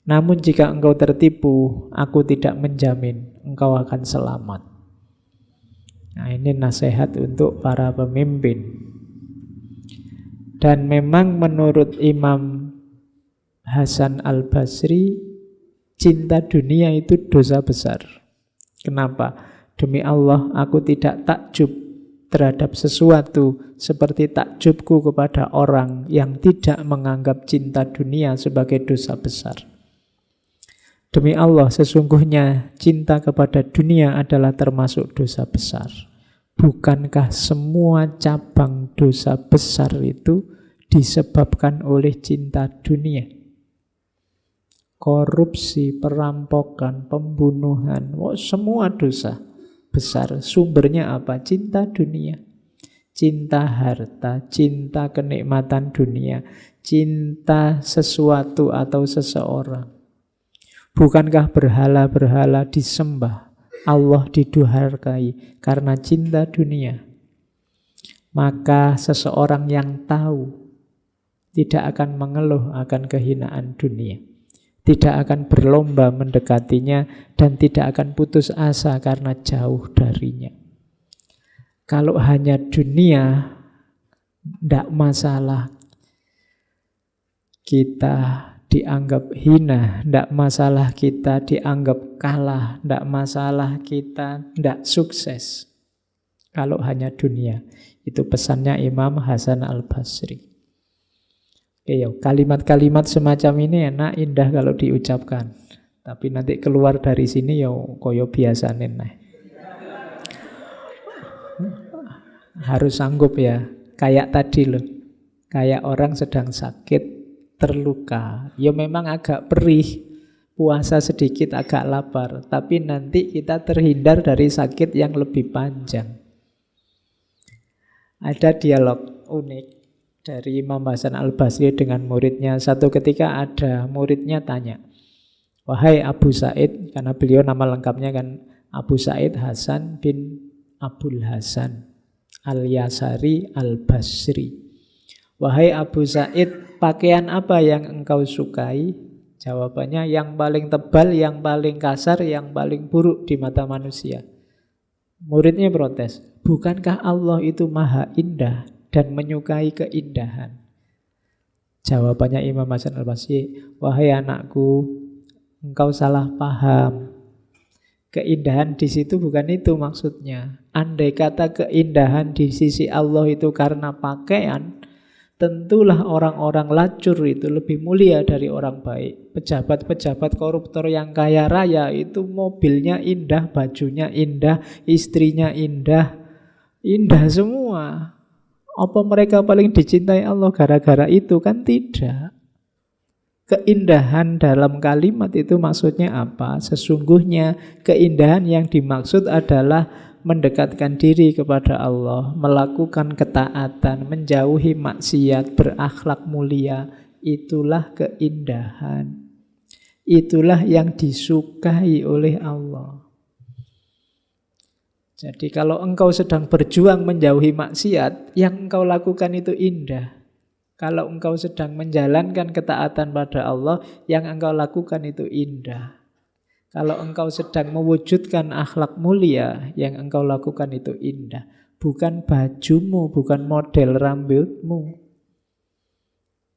Namun jika engkau tertipu, aku tidak menjamin engkau akan selamat. Nah, ini nasihat untuk para pemimpin. Dan memang menurut Imam Hasan Al-Basri, cinta dunia itu dosa besar. Kenapa? Demi Allah, aku tidak takjub terhadap sesuatu seperti takjubku kepada orang yang tidak menganggap cinta dunia sebagai dosa besar. Demi Allah, sesungguhnya cinta kepada dunia adalah termasuk dosa besar. Bukankah semua cabang dosa besar itu disebabkan oleh cinta dunia? Korupsi, perampokan, pembunuhan, semua dosa besar. Sumbernya apa? Cinta dunia. Cinta harta, cinta kenikmatan dunia, cinta sesuatu atau seseorang. Bukankah berhala-berhala disembah, Allah diduharkai karena cinta dunia? Maka seseorang yang tahu tidak akan mengeluh akan kehinaan dunia, tidak akan berlomba mendekatinya, dan tidak akan putus asa karena jauh darinya. Kalau hanya dunia, tidak masalah kita dianggap hina, tidak masalah kita dianggap kalah, tidak masalah kita tidak sukses. Kalau hanya dunia. Itu pesannya Imam Hasan Al-Basri. Kalimat-kalimat semacam ini enak, indah kalau diucapkan. Tapi nanti keluar dari sini koyo biasa nih. Harus sanggup ya. Kayak tadi loh. Kayak orang sedang sakit, terluka. Memang agak perih. Puasa sedikit agak lapar. Tapi nanti kita terhindar dari sakit yang lebih panjang. Ada dialog unik dari Imam Hasan Al-Basri dengan muridnya. Satu ketika ada muridnya tanya, wahai Abu Said, karena beliau nama lengkapnya kan Abu Said Hasan bin Abul Hasan Al-Yasari Al-Basri. Wahai Abu Said, pakaian apa yang engkau sukai? Jawabannya, yang paling tebal, yang paling kasar, yang paling buruk di mata manusia. Muridnya protes, bukankah Allah itu maha indah dan menyukai keindahan? Jawabannya Imam Hasan Al-Basri, wahai anakku, engkau salah paham. Keindahan di situ bukan itu maksudnya. Andai kata keindahan di sisi Allah itu karena pakaian, tentulah orang-orang lacur itu lebih mulia dari orang baik. Pejabat-pejabat koruptor yang kaya raya itu mobilnya indah, bajunya indah, istrinya indah, indah semua. Apa mereka paling dicintai Allah gara-gara itu? Kan tidak. Keindahan dalam kalimat itu maksudnya apa? Sesungguhnya keindahan yang dimaksud adalah mendekatkan diri kepada Allah, melakukan ketaatan, menjauhi maksiat, berakhlak mulia. Itulah keindahan. Itulah yang disukai oleh Allah. Jadi kalau engkau sedang berjuang menjauhi maksiat, yang engkau lakukan itu indah. Kalau engkau sedang menjalankan ketaatan pada Allah, yang engkau lakukan itu indah. Kalau engkau sedang mewujudkan akhlak mulia, yang engkau lakukan itu indah. Bukan bajumu, bukan model rambutmu,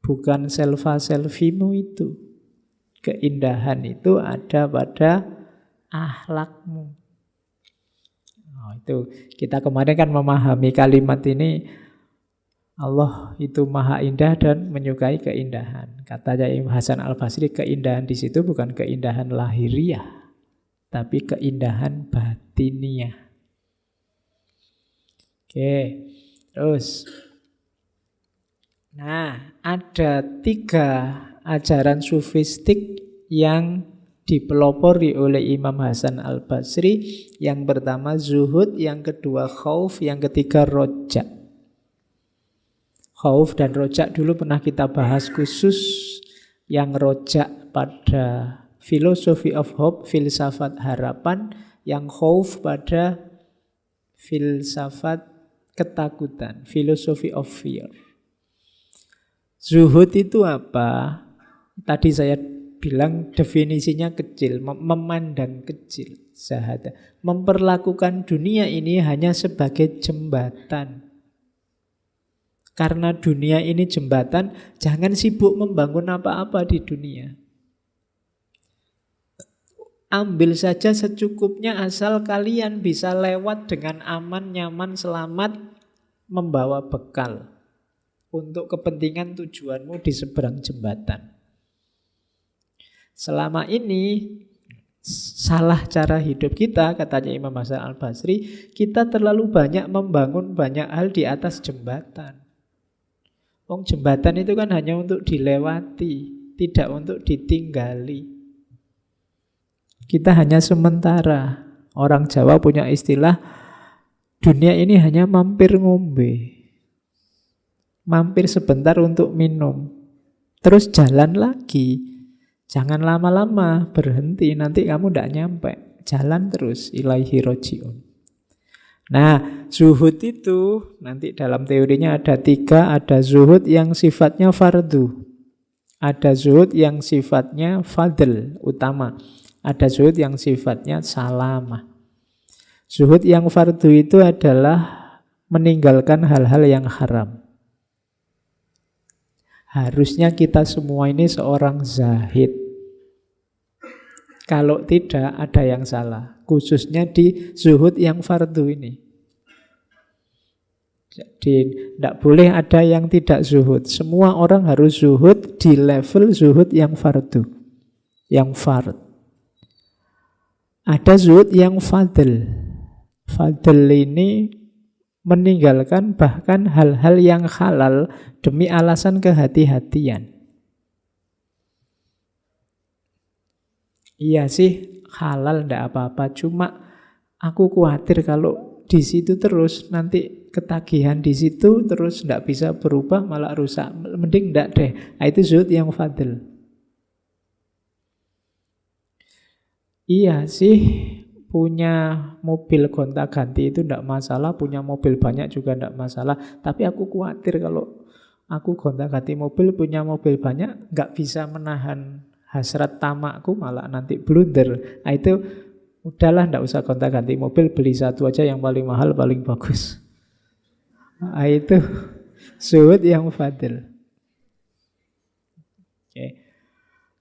bukan selfie-selfiemu itu. Keindahan itu ada pada akhlakmu. Oh, itu kita kemarin kan memahami kalimat ini, Allah itu maha indah dan menyukai keindahan. Katanya Imam Hasan Al-Basri, keindahan di situ bukan keindahan lahiriah, tapi keindahan batiniah. Oke, terus. Nah, ada 3 ajaran sufistik yang dipelopori oleh Imam Hasan Al-Basri. Yang pertama zuhud, yang kedua khauf, yang ketiga roja. Khauf dan rojak dulu pernah kita bahas khusus. Yang rojak pada philosophy of hope, filsafat harapan. Yang khauf pada filsafat ketakutan, philosophy of fear. Zuhud itu apa? Tadi saya bilang definisinya kecil, memandang kecil. Zahada, memperlakukan dunia ini hanya sebagai jembatan. Karena dunia ini jembatan, jangan sibuk membangun apa-apa di dunia. Ambil saja secukupnya asal kalian bisa lewat dengan aman, nyaman, selamat, membawa bekal untuk kepentingan tujuanmu di seberang jembatan. Selama ini salah cara hidup kita, katanya Imam Hasan Al-Basri, kita terlalu banyak membangun banyak hal di atas jembatan. Jembatan itu kan hanya untuk dilewati, tidak untuk ditinggali. Kita hanya sementara. Orang Jawa punya istilah, dunia ini hanya mampir ngombe. Mampir sebentar untuk minum. Terus jalan lagi. Jangan lama-lama, berhenti. Nanti kamu tidak nyampe. Jalan terus, ilaihi roji'un. Nah, zuhud itu nanti dalam teorinya ada 3. Ada zuhud yang sifatnya fardu, ada zuhud yang sifatnya fadl, utama, ada zuhud yang sifatnya salamah. Zuhud yang fardu itu adalah meninggalkan hal-hal yang haram. Harusnya kita semua ini seorang zahid. Kalau tidak, ada yang salah. Khususnya di zuhud yang fardu ini. Jadi, tidak boleh ada yang tidak zuhud. Semua orang harus zuhud di level zuhud yang fardu. Yang fard. Ada zuhud yang fadl. Fadl ini meninggalkan bahkan hal-hal yang halal demi alasan kehati-hatian. Iya sih, halal ndak apa-apa. Cuma aku khawatir kalau di situ terus nanti ketagihan di situ terus ndak bisa berubah malah rusak. Mending ndak deh. Nah, itu zuhud yang fadl. Iya sih, punya mobil gonta-ganti itu ndak masalah, punya mobil banyak juga ndak masalah. Tapi aku khawatir kalau aku gonta-ganti mobil, punya mobil banyak, nggak bisa menahan hasrat tamakku, malah nanti blunder. Nah, itu udahlah, ndak usah gonta-ganti mobil, beli satu aja yang paling mahal, paling bagus. Nah, itu zuhud yang fadil. Oke.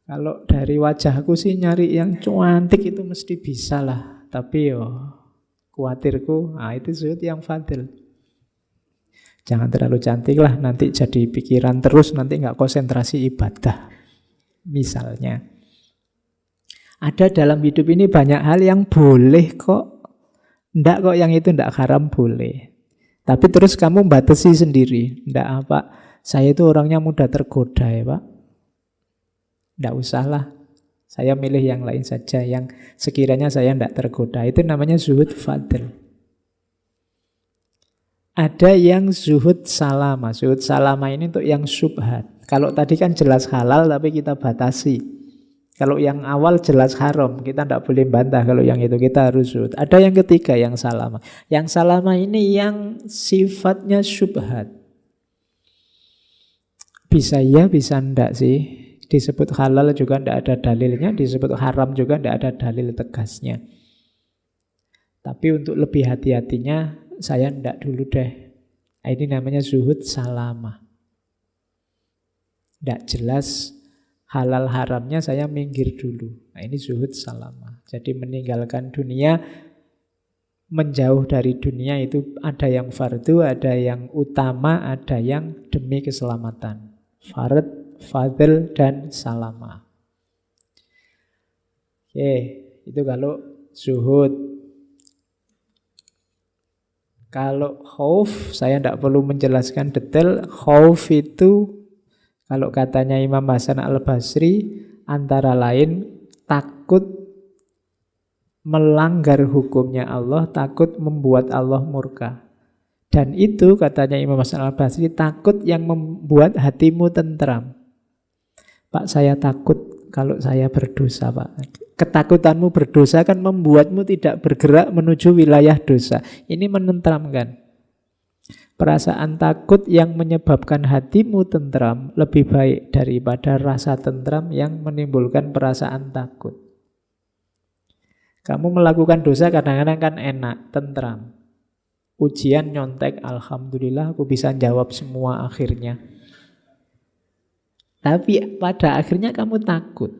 Kalau dari wajahku sih nyari yang cantik itu mesti bisa lah. Tapi khawatirku, nah itu zuhud yang fadil. Jangan terlalu cantik lah, nanti jadi pikiran terus, nanti nggak konsentrasi ibadah. Misalnya. Ada dalam hidup ini banyak hal yang boleh kok. Nggak kok yang itu nggak haram, boleh. Tapi terus kamu batasi sendiri. Nggak apa, saya itu orangnya mudah tergoda ya Pak. Nggak usah lah. Saya milih yang lain saja, yang sekiranya saya nggak tergoda. Itu namanya zuhud fadl. Ada yang zuhud salama. Zuhud salama ini untuk yang syubhat. Kalau tadi kan jelas halal tapi kita batasi. Kalau yang awal jelas haram, kita tidak boleh bantah. Kalau yang itu kita harus zuhud. Ada yang ketiga yang salama. Yang salama ini yang sifatnya syubhat. Bisa ya, bisa enggak sih. Disebut halal juga tidak ada dalilnya, disebut haram juga tidak ada dalil tegasnya. Tapi untuk lebih hati-hatinya, saya tidak dulu deh. Ini namanya zuhud salama. Tidak jelas halal haramnya, saya minggir dulu. Nah, ini zuhud salama. Jadi meninggalkan dunia, menjauh dari dunia itu ada yang fardu, ada yang utama, ada yang demi keselamatan. Fard, fadl, dan salama. Oke, itu kalau zuhud. Kalau khauf, saya tidak perlu menjelaskan detail. Khauf itu, kalau katanya Imam Hasan Al-Basri, antara lain takut melanggar hukumnya Allah, takut membuat Allah murka. Dan itu katanya Imam Hasan Al-Basri, takut yang membuat hatimu tentram. Pak, saya takut kalau saya berdosa, Pak. Ketakutanmu berdosa kan membuatmu tidak bergerak menuju wilayah dosa. Ini menentramkan. Perasaan takut yang menyebabkan hatimu tentram lebih baik daripada rasa tentram yang menimbulkan perasaan takut. Kamu melakukan dosa kadang-kadang kan enak, tentram. Ujian nyontek, alhamdulillah aku bisa jawab semua akhirnya. Tapi pada akhirnya kamu takut.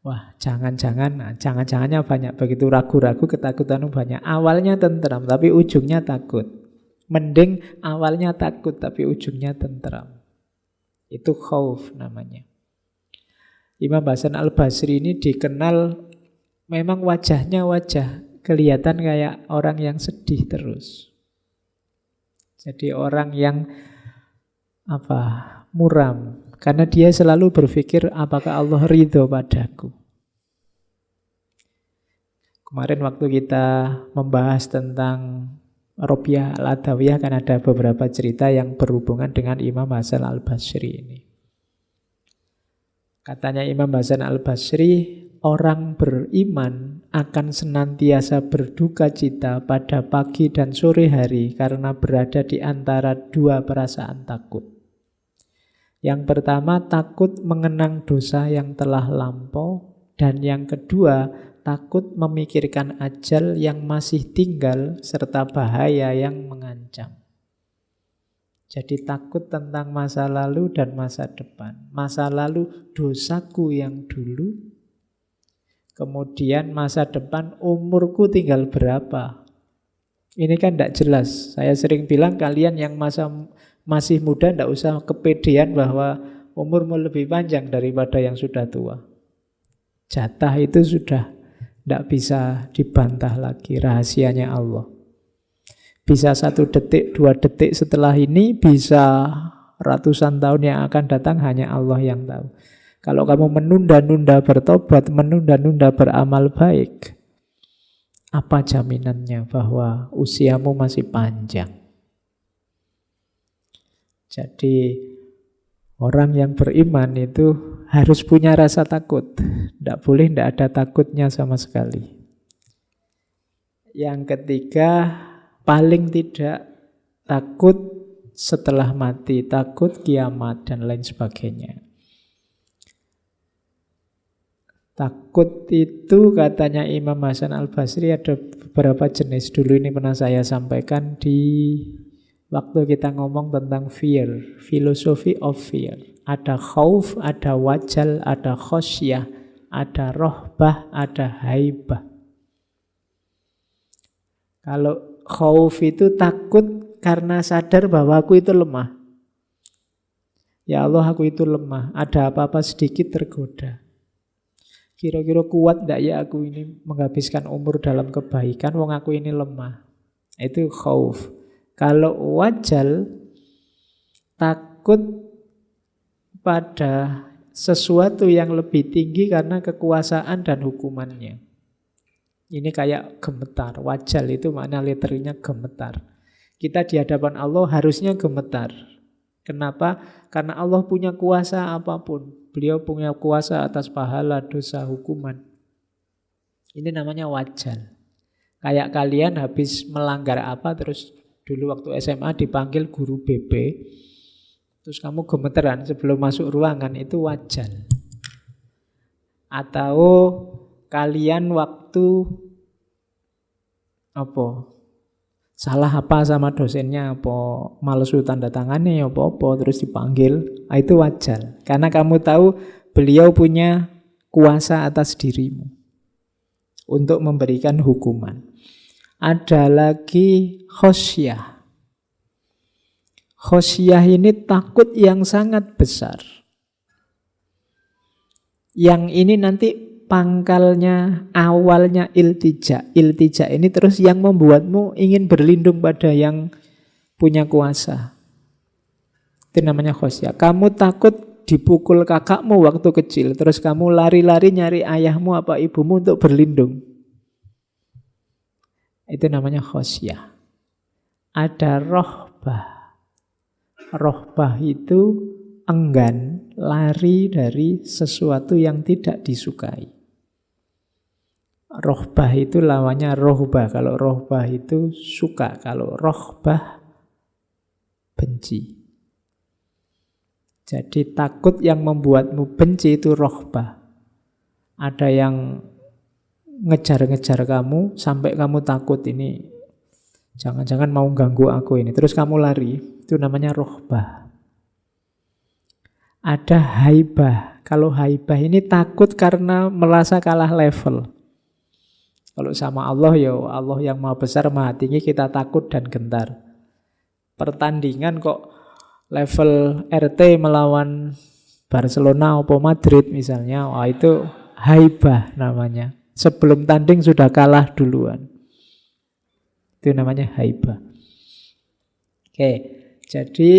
Wah, jangan-jangannya banyak. Begitu ragu-ragu, ketakutanmu banyak. Awalnya tentram, tapi ujungnya takut. Mending awalnya takut, tapi ujungnya tentram. Itu khauf namanya. Imam Hasan Al-Basri ini dikenal, memang wajahnya kelihatan kayak orang yang sedih terus. Jadi orang yang muram. Karena dia selalu berpikir, apakah Allah ridho padaku? Kemarin waktu kita membahas tentang Robiah Al-Adawiyah, kan ada beberapa cerita yang berhubungan dengan Imam Hasan Al-Basri ini. Katanya Imam Hasan Al-Basri, orang beriman akan senantiasa berduka cita pada pagi dan sore hari karena berada di antara dua perasaan takut. Yang pertama, takut mengenang dosa yang telah lampau. Dan yang kedua, takut memikirkan ajal yang masih tinggal serta bahaya yang mengancam. Jadi takut tentang masa lalu dan masa depan. Masa lalu dosaku yang dulu. Kemudian masa depan umurku tinggal berapa. Ini kan tidak jelas. Saya sering bilang kalian yang masih muda tidak usah kepedean bahwa umurmu lebih panjang daripada yang sudah tua. Jatah itu sudah tidak bisa dibantah lagi, rahasianya Allah. Bisa 1 detik, 2 detik setelah ini, bisa ratusan tahun yang akan datang, hanya Allah yang tahu. Kalau kamu menunda-nunda bertobat, menunda-nunda beramal baik, apa jaminannya bahwa usiamu masih panjang? Jadi orang yang beriman itu harus punya rasa takut. Tidak boleh tidak ada takutnya sama sekali. Yang ketiga, paling tidak takut setelah mati, takut kiamat dan lain sebagainya. Takut itu katanya Imam Hasan Al-Basri ada beberapa jenis. Dulu ini pernah saya sampaikan di waktu kita ngomong tentang fear, philosophy of fear. Ada khauf, ada wajal, ada khosyah, ada rohbah, ada haibah. Kalau Khauf itu takut karena sadar bahwa aku itu lemah. Ya Allah, aku itu lemah. Ada apa-apa sedikit tergoda. Kira-kira kuat enggak ya aku ini menghabiskan umur dalam kebaikan, wong aku ini lemah. Itu khauf. Kalau wajal, takut pada sesuatu yang lebih tinggi karena kekuasaan dan hukumannya. Ini kayak gemetar. Wajal itu makna literalnya gemetar. Kita di hadapan Allah harusnya gemetar. Kenapa? Karena Allah punya kuasa apapun. Beliau punya kuasa atas pahala, dosa, hukuman. Ini namanya wajal. Kayak kalian habis melanggar apa, terus dulu waktu SMA dipanggil guru BP, terus kamu gemeteran sebelum masuk ruangan, itu wajal. Atau kalian waktu salah apa sama dosennya, malesu tanda tangannya, apa terus dipanggil, itu wajal. Karena kamu tahu beliau punya kuasa atas dirimu untuk memberikan hukuman. Ada lagi khosyah. Khosyah ini takut yang sangat besar. Yang ini nanti pangkalnya, awalnya iltija. Iltija ini terus yang membuatmu ingin berlindung pada yang punya kuasa. Itu namanya khosyah. Kamu takut dipukul kakakmu waktu kecil, terus kamu lari-lari nyari ayahmu apa ibumu untuk berlindung. Itu namanya khosyah. Ada rohbah. Rohbah itu enggan, lari dari sesuatu yang tidak disukai. Rohbah itu lawannya rohbah. Kalau rohbah itu suka, kalau rohbah benci. Jadi takut yang membuatmu benci itu rohbah. Ada yang ngejar-ngejar kamu sampai kamu takut ini jangan-jangan mau ganggu aku ini. Terus kamu lari, itu namanya rohbah. Ada haibah. Kalau haibah ini takut karena merasa kalah level. Kalau sama Allah, ya Allah yang maha besar, maha tinggi, kita takut dan gentar. Pertandingan kok level RT melawan Barcelona atau Madrid misalnya, wah itu haibah namanya. Sebelum tanding sudah kalah duluan. Itu namanya haibah. Oke, jadi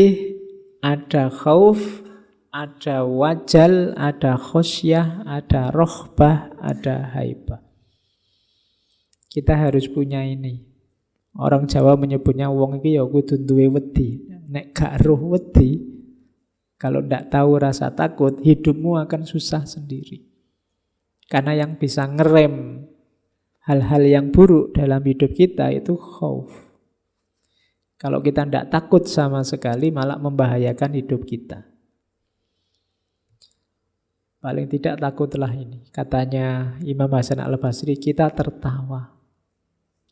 ada khauf, ada wajal, ada khosyah, ada rohbah, ada haibah. Kita harus punya ini. Orang Jawa menyebutnya wong iki ya kudu duwe wedi. Nek gak roh wedi, kalau ndak tahu rasa takut, hidupmu akan susah sendiri. Karena yang bisa ngerem hal-hal yang buruk dalam hidup kita itu khauf. Kalau kita ndak takut sama sekali, malah membahayakan hidup kita. Paling tidak takutlah ini. Katanya Imam Hasan Al-Basri, kita tertawa.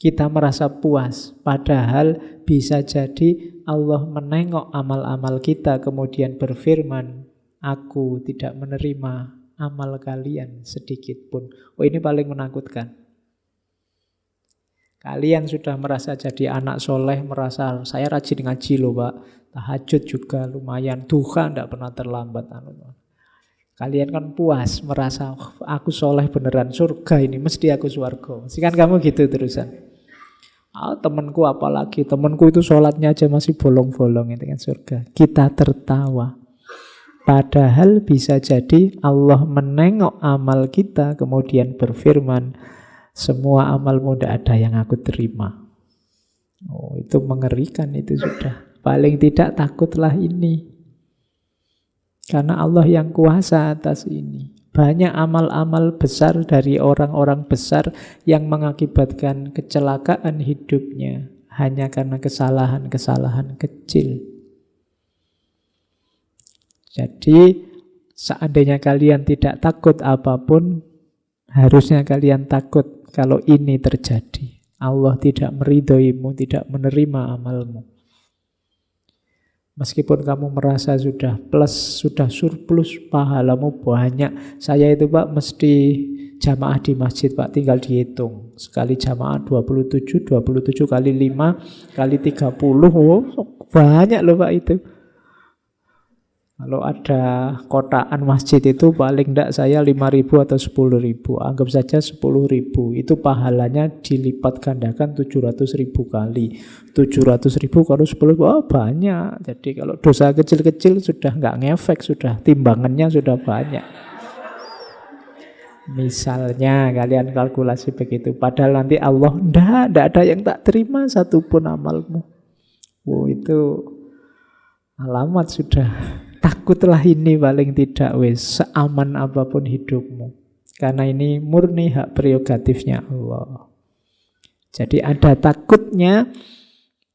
Kita merasa puas. Padahal bisa jadi Allah menengok amal-amal kita, kemudian berfirman, aku tidak menerima amal kalian sedikit pun. Oh, ini paling menakutkan. Kalian sudah merasa jadi anak soleh, merasa saya rajin ngaji loh Pak, tahajud juga lumayan, duha tidak pernah terlambat. Kalian kan puas, merasa aku soleh beneran, surga ini, mesti aku surga. Mesti kan kamu gitu terusan. Temanku apalagi, temanku itu sholatnya aja masih bolong-bolong, itu kan surga. Kita tertawa. Padahal bisa jadi Allah menengok amal kita, kemudian berfirman, semua amalmu tidak ada yang aku terima. Oh, itu mengerikan itu sudah. Paling tidak takutlah ini. Karena Allah yang kuasa atas ini. Banyak amal-amal besar dari orang-orang besar yang mengakibatkan kecelakaan hidupnya hanya karena kesalahan-kesalahan kecil. Jadi seandainya kalian tidak takut apapun, harusnya kalian takut kalau ini terjadi. Allah tidak meridhoimu, tidak menerima amalmu. Meskipun kamu merasa sudah plus, sudah surplus, pahalamu banyak. Saya itu Pak mesti jamaah di masjid Pak, tinggal dihitung. Sekali jamaah 27 kali 5 kali 30. Oh, banyak loh Pak itu. Kalau ada kotaan masjid itu paling enggak saya 5.000 atau 10.000. Anggap saja 10.000. Itu pahalanya dilipat gandakan 700.000 kali. 700.000 kalau 10.000, oh banyak. Jadi kalau dosa kecil-kecil sudah enggak ngefek, sudah timbangannya sudah banyak. Misalnya kalian kalkulasi begitu. Padahal nanti Allah, enggak ada yang tak terima satupun amalmu. Oh itu alamat sudah. Takutlah ini paling tidak wes, seaman apapun hidupmu. Karena ini murni hak prerogatifnya Allah. Jadi ada takutnya,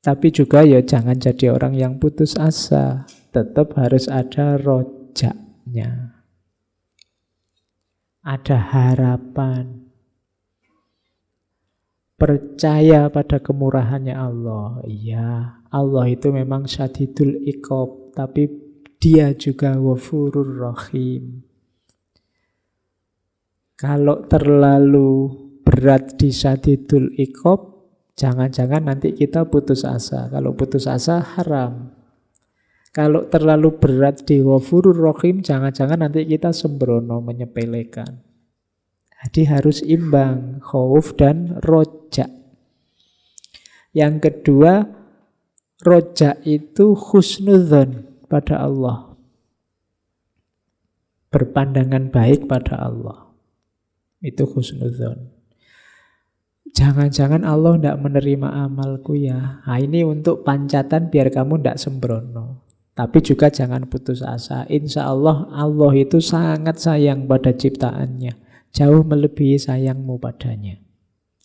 tapi juga ya jangan jadi orang yang putus asa. Tetap harus ada rojaknya. Ada harapan. Percaya pada kemurahannya Allah. Iya, Allah itu memang syadidul iqab, tapi Dia juga ghafurur rahim. Kalau terlalu berat di syadidul iqab, jangan-jangan nanti kita putus asa. Kalau putus asa haram. Kalau terlalu berat di ghafurur rahim, jangan-jangan nanti kita sembrono, menyepelekan. Jadi harus imbang, khauf dan roja. Yang kedua, roja itu husnudzon pada Allah. Berpandangan baik pada Allah. Itu husnudzon. Jangan-jangan Allah tidak menerima amalku ya. Nah, ini untuk pancatan biar kamu tidak sembrono. Tapi juga jangan putus asa. Insya Allah, Allah itu sangat sayang pada ciptaannya. Jauh melebihi sayangmu padanya.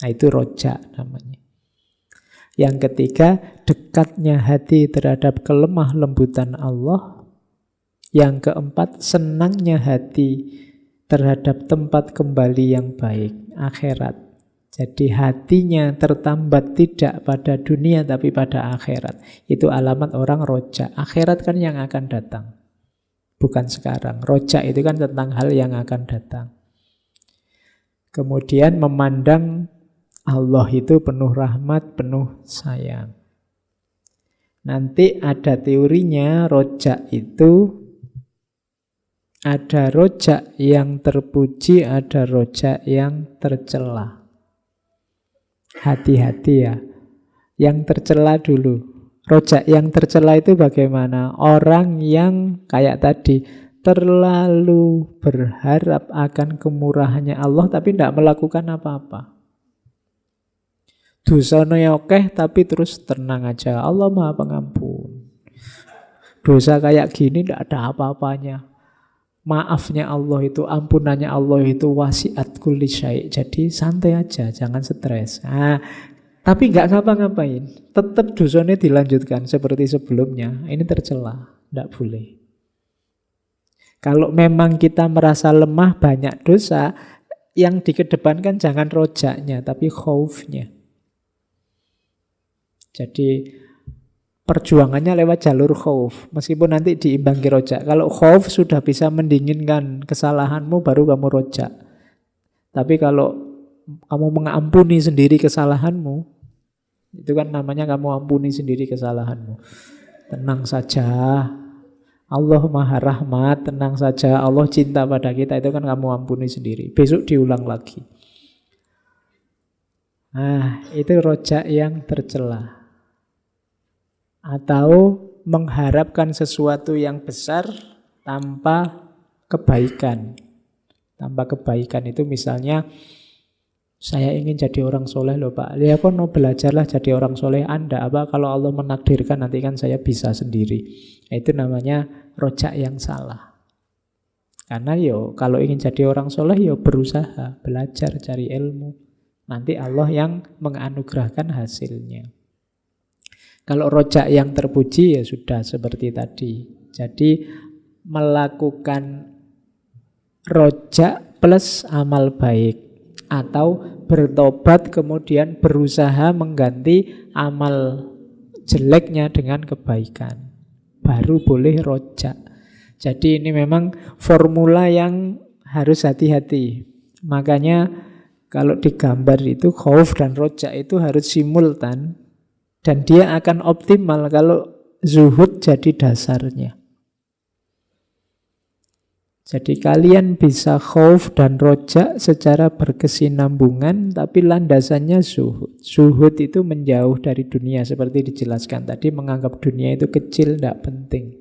Nah, itu roja namanya. Yang ketiga, dekatnya hati terhadap kelemah lembutan Allah. Yang keempat, senangnya hati terhadap tempat kembali yang baik, akhirat. Jadi hatinya tertambat tidak pada dunia tapi pada akhirat. Itu alamat orang roja. Akhirat kan yang akan datang, bukan sekarang. Roja itu kan tentang hal yang akan datang. Kemudian memandang Allah itu penuh rahmat, penuh sayang. Nanti ada teorinya, rojak itu ada rojak yang terpuji, ada rojak yang tercela. Hati-hati ya. Yang tercela dulu. Rojak yang tercela itu bagaimana? Orang yang kayak tadi terlalu berharap akan kemurahannya Allah tapi tidak melakukan apa-apa. Dosanya oke tapi terus tenang aja. Allah Maha Pengampun. Dosa kayak gini tidak ada apa-apanya. Maafnya Allah itu, ampunannya Allah itu wasiat kulli syai'. Jadi santai aja, jangan stres. Nah, tapi nggak ngapa-ngapain. Tetap dosanya dilanjutkan seperti sebelumnya. Ini tercela, tidak boleh. Kalau memang kita merasa lemah banyak dosa, yang dikedepankan jangan rojaknya, tapi khaufnya. Jadi perjuangannya lewat jalur khauf, meskipun nanti diimbangi rojak. Kalau khauf sudah bisa mendinginkan kesalahanmu, baru kamu rojak. Tapi kalau kamu mengampuni sendiri kesalahanmu, itu kan namanya kamu ampuni sendiri kesalahanmu. Tenang saja, Allah Maha Rahmat, tenang saja, Allah cinta pada kita, itu kan kamu ampuni sendiri. Besok diulang lagi. Nah, itu rojak yang tercela. Atau mengharapkan sesuatu yang besar tanpa kebaikan. Tanpa kebaikan itu misalnya, saya ingin jadi orang soleh loh Pak. Ya kok no belajarlah jadi orang soleh Anda. Apa kalau Allah menakdirkan nanti kan saya bisa sendiri. Itu namanya rojak yang salah. Karena kalau ingin jadi orang soleh berusaha, belajar, cari ilmu. Nanti Allah yang menganugerahkan hasilnya. Kalau rojak yang terpuji ya sudah seperti tadi. Jadi melakukan rojak plus amal baik. Atau bertobat kemudian berusaha mengganti amal jeleknya dengan kebaikan. Baru boleh rojak. Jadi ini memang formula yang harus hati-hati. Makanya kalau digambar itu khauf dan roja itu harus simultan. Dan dia akan optimal kalau zuhud jadi dasarnya. Jadi kalian bisa khauf dan roja secara berkesinambungan, tapi landasannya zuhud. Zuhud itu menjauh dari dunia, seperti dijelaskan tadi, menganggap dunia itu kecil, tidak penting.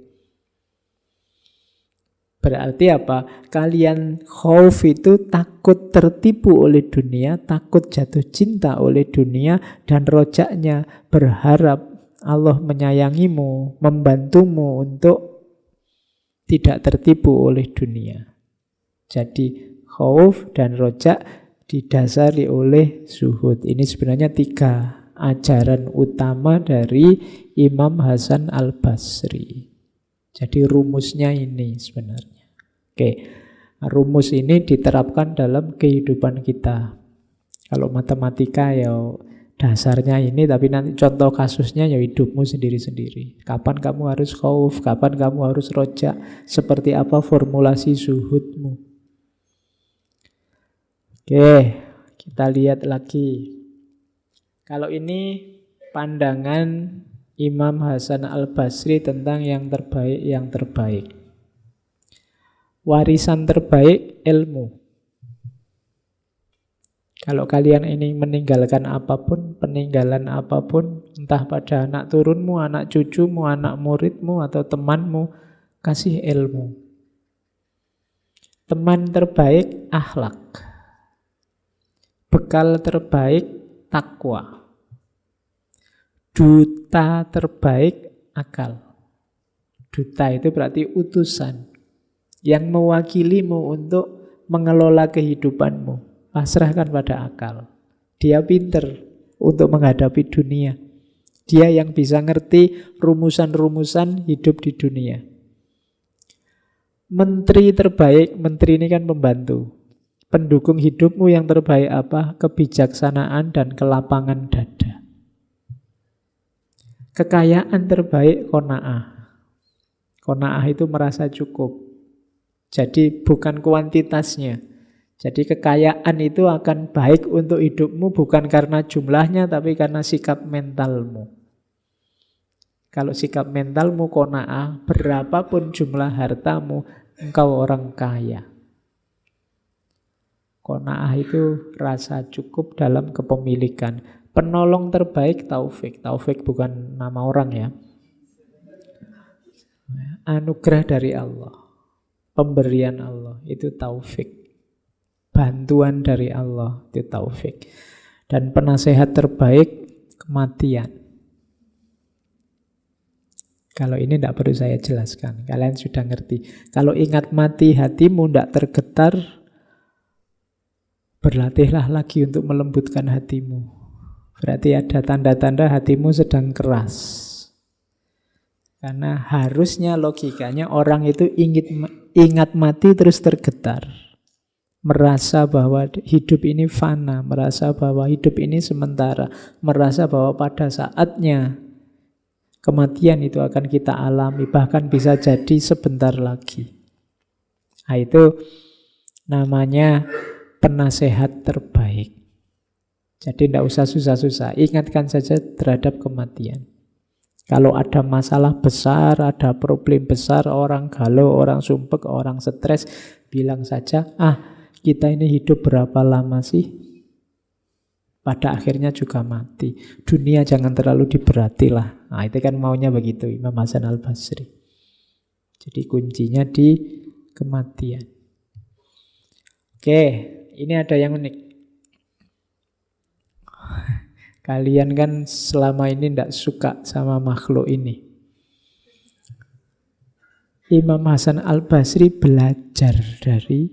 Berarti apa? Kalian khauf itu takut tertipu oleh dunia, takut jatuh cinta oleh dunia, dan rojaknya berharap Allah menyayangimu, membantumu untuk tidak tertipu oleh dunia. Jadi khauf dan rojak didasari oleh zuhud. Ini sebenarnya 3 ajaran utama dari Imam Hasan Al-Basri. Jadi rumusnya ini sebenarnya. Oke, rumus ini diterapkan dalam kehidupan kita. Kalau matematika ya dasarnya ini, tapi nanti contoh kasusnya ya hidupmu sendiri-sendiri. Kapan kamu harus khauf, kapan kamu harus roja, seperti apa formulasi zuhudmu. Oke, kita lihat lagi. Kalau ini pandangan Imam Hasan Al-Basri tentang yang terbaik. Warisan terbaik ilmu. Kalau kalian ini meninggalkan apapun, peninggalan apapun, entah pada anak turunmu, anak cucumu, anak muridmu, atau temanmu, kasih ilmu. Teman terbaik, akhlak. Bekal terbaik, takwa. Duta terbaik, akal. Duta itu berarti utusan yang mewakilimu untuk mengelola kehidupanmu. Pasrahkan pada akal. Dia pinter untuk menghadapi dunia. Dia yang bisa ngerti rumusan-rumusan hidup di dunia. Menteri terbaik, menteri ini kan pembantu. Pendukung hidupmu yang terbaik apa? Kebijaksanaan dan kelapangan dada. Kekayaan terbaik qanaah. Qanaah itu merasa cukup. Jadi bukan kuantitasnya. Jadi kekayaan itu akan baik untuk hidupmu bukan karena jumlahnya, tapi karena sikap mentalmu. Kalau sikap mentalmu qanaah, berapapun jumlah hartamu, engkau orang kaya. Qanaah itu rasa cukup dalam kepemilikan. Penolong terbaik taufik. Taufik bukan nama orang ya. Anugerah dari Allah. Pemberian Allah, itu taufik. Bantuan dari Allah, itu taufik. Dan penasehat terbaik, kematian. Kalau ini tidak perlu saya jelaskan, kalian sudah ngerti. Kalau ingat mati hatimu tidak tergetar, berlatihlah lagi untuk melembutkan hatimu. Berarti ada tanda-tanda hatimu sedang keras. Karena harusnya logikanya orang itu ingat mati terus tergetar. Merasa bahwa hidup ini fana, merasa bahwa hidup ini sementara, merasa bahwa pada saatnya kematian itu akan kita alami, bahkan bisa jadi sebentar lagi. Nah, itu namanya penasehat terbaik. Jadi tidak usah susah-susah, ingatkan saja terhadap kematian. Kalau ada masalah besar, ada problem besar, orang galau, orang sumpek, orang stres, bilang saja, kita ini hidup berapa lama sih? Pada akhirnya juga mati. Dunia jangan terlalu diberatilah. Nah, itu kan maunya begitu Imam Hasan Al-Basri. Jadi kuncinya di kematian. Oke, ini ada yang unik. Kalian kan selama ini tidak suka sama makhluk ini. Imam Hasan Al-Basri belajar dari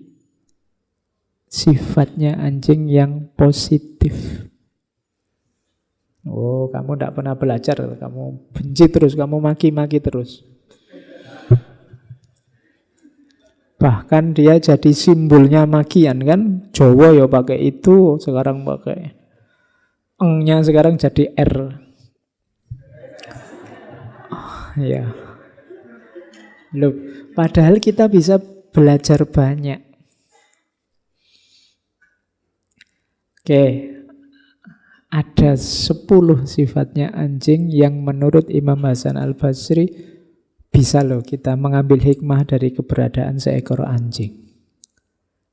sifatnya anjing yang positif. Oh, kamu tidak pernah belajar, kamu benci terus, kamu maki-maki terus. Bahkan dia jadi simbolnya makian kan. Jawa ya pakai itu, sekarang pakai eng-nya sekarang jadi R. Ya. Loh, padahal kita bisa belajar banyak. Oke, ada 10 sifatnya anjing yang menurut Imam Hasan Al-Basri bisa loh kita mengambil hikmah dari keberadaan seekor anjing.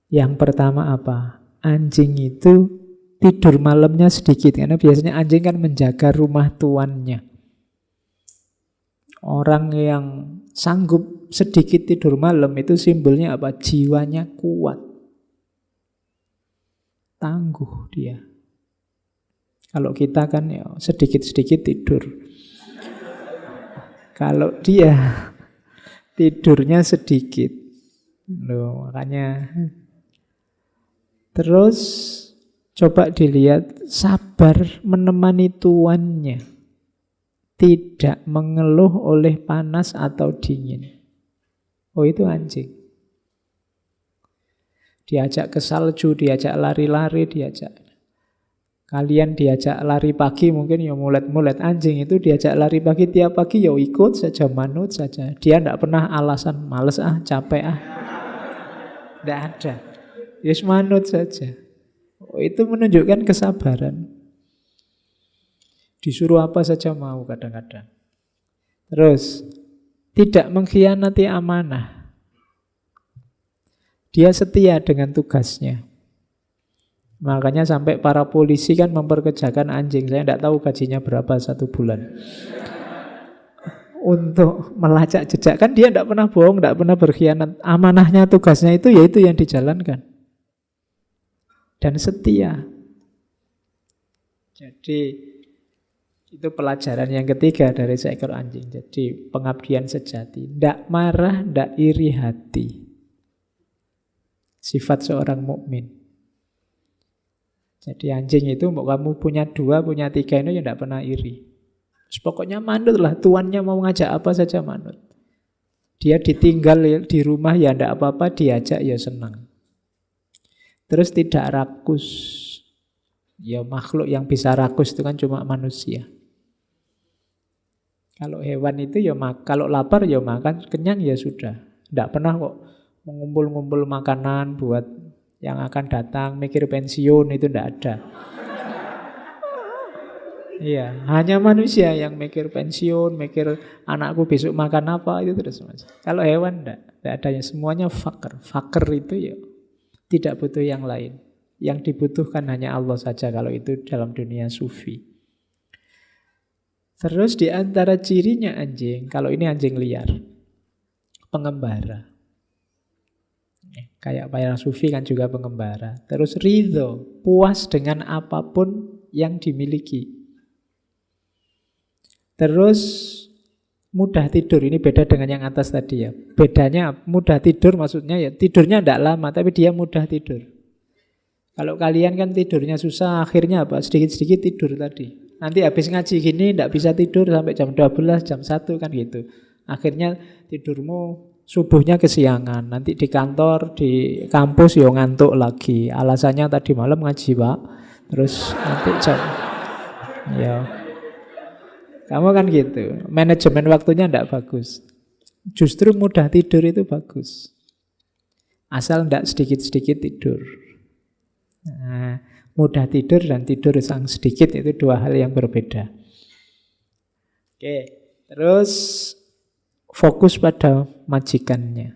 Yang pertama apa? Anjing itu tidur malamnya sedikit, karena biasanya anjing kan menjaga rumah tuannya. Orang yang sanggup sedikit tidur malam itu simbolnya apa? Jiwanya kuat. Tangguh dia. Kalau kita kan ya sedikit-sedikit tidur. Kalau dia tidurnya sedikit. Loh, makanya. Terus coba dilihat sabar menemani tuannya. Tidak mengeluh oleh panas atau dingin. Oh, itu anjing. Diajak ke salju, diajak lari-lari, kalian diajak lari pagi mungkin ya mulet-mulet. Anjing itu diajak lari pagi tiap pagi ya ikut saja, manut saja. Dia tidak pernah alasan males capek Tidak ada. Yes, manut saja. Oh, itu menunjukkan kesabaran. Disuruh apa saja mau kadang-kadang. Terus, tidak mengkhianati amanah. Dia setia dengan tugasnya. Makanya sampai para polisi kan memperkerjakan anjing. Saya tidak tahu gajinya berapa 1 bulan. Untuk melacak jejak. Kan dia tidak pernah bohong, tidak pernah berkhianat. Amanahnya, tugasnya itu yaitu yang dijalankan. Dan setia. Jadi itu pelajaran yang ketiga dari seekor anjing. Jadi pengabdian sejati. Tidak marah, tidak iri hati. Sifat seorang mukmin. Jadi anjing itu mau kamu punya 2, punya 3 itu ya tidak pernah iri. Pokoknya manut lah. Tuannya mau ngajak apa saja manut. Dia ditinggal di rumah ya tidak apa-apa, diajak ya senang. Terus tidak rakus. Ya makhluk yang bisa rakus itu kan cuma manusia. Kalau hewan itu ya kalau lapar ya makan, kenyang ya sudah. Tidak pernah kok mengumpul-ngumpul makanan buat yang akan datang, mikir pensiun, itu tidak ada. Iya, hanya manusia yang mikir pensiun, mikir anakku besok makan apa, itu terus. Kalau hewan tidak ada, semuanya fakir. Fakir itu ya tidak butuh yang lain. Yang dibutuhkan hanya Allah saja kalau itu dalam dunia sufi. Terus di antara cirinya anjing, kalau ini anjing liar, pengembara. Kayak para sufi kan juga pengembara. Terus ridho, puas dengan apapun yang dimiliki. Terus mudah tidur, ini beda dengan yang atas tadi ya. Bedanya mudah tidur maksudnya ya tidurnya tidak lama, tapi dia mudah tidur. Kalau kalian kan tidurnya susah, akhirnya apa? Sedikit-sedikit tidur tadi. Nanti habis ngaji gini tidak bisa tidur sampai jam 12, jam 1 kan gitu. Akhirnya tidurmu subuhnya kesiangan. Nanti di kantor, di kampus ya ngantuk lagi. Alasannya tadi malam ngaji Pak. Terus nanti jam ya. Kamu kan gitu. Manajemen waktunya tidak bagus. Justru mudah tidur itu bagus. Asal tidak sedikit-sedikit tidur. Nah, mudah tidur dan tidur sang sedikit itu 2 hal yang berbeda. Oke, terus fokus pada majikannya.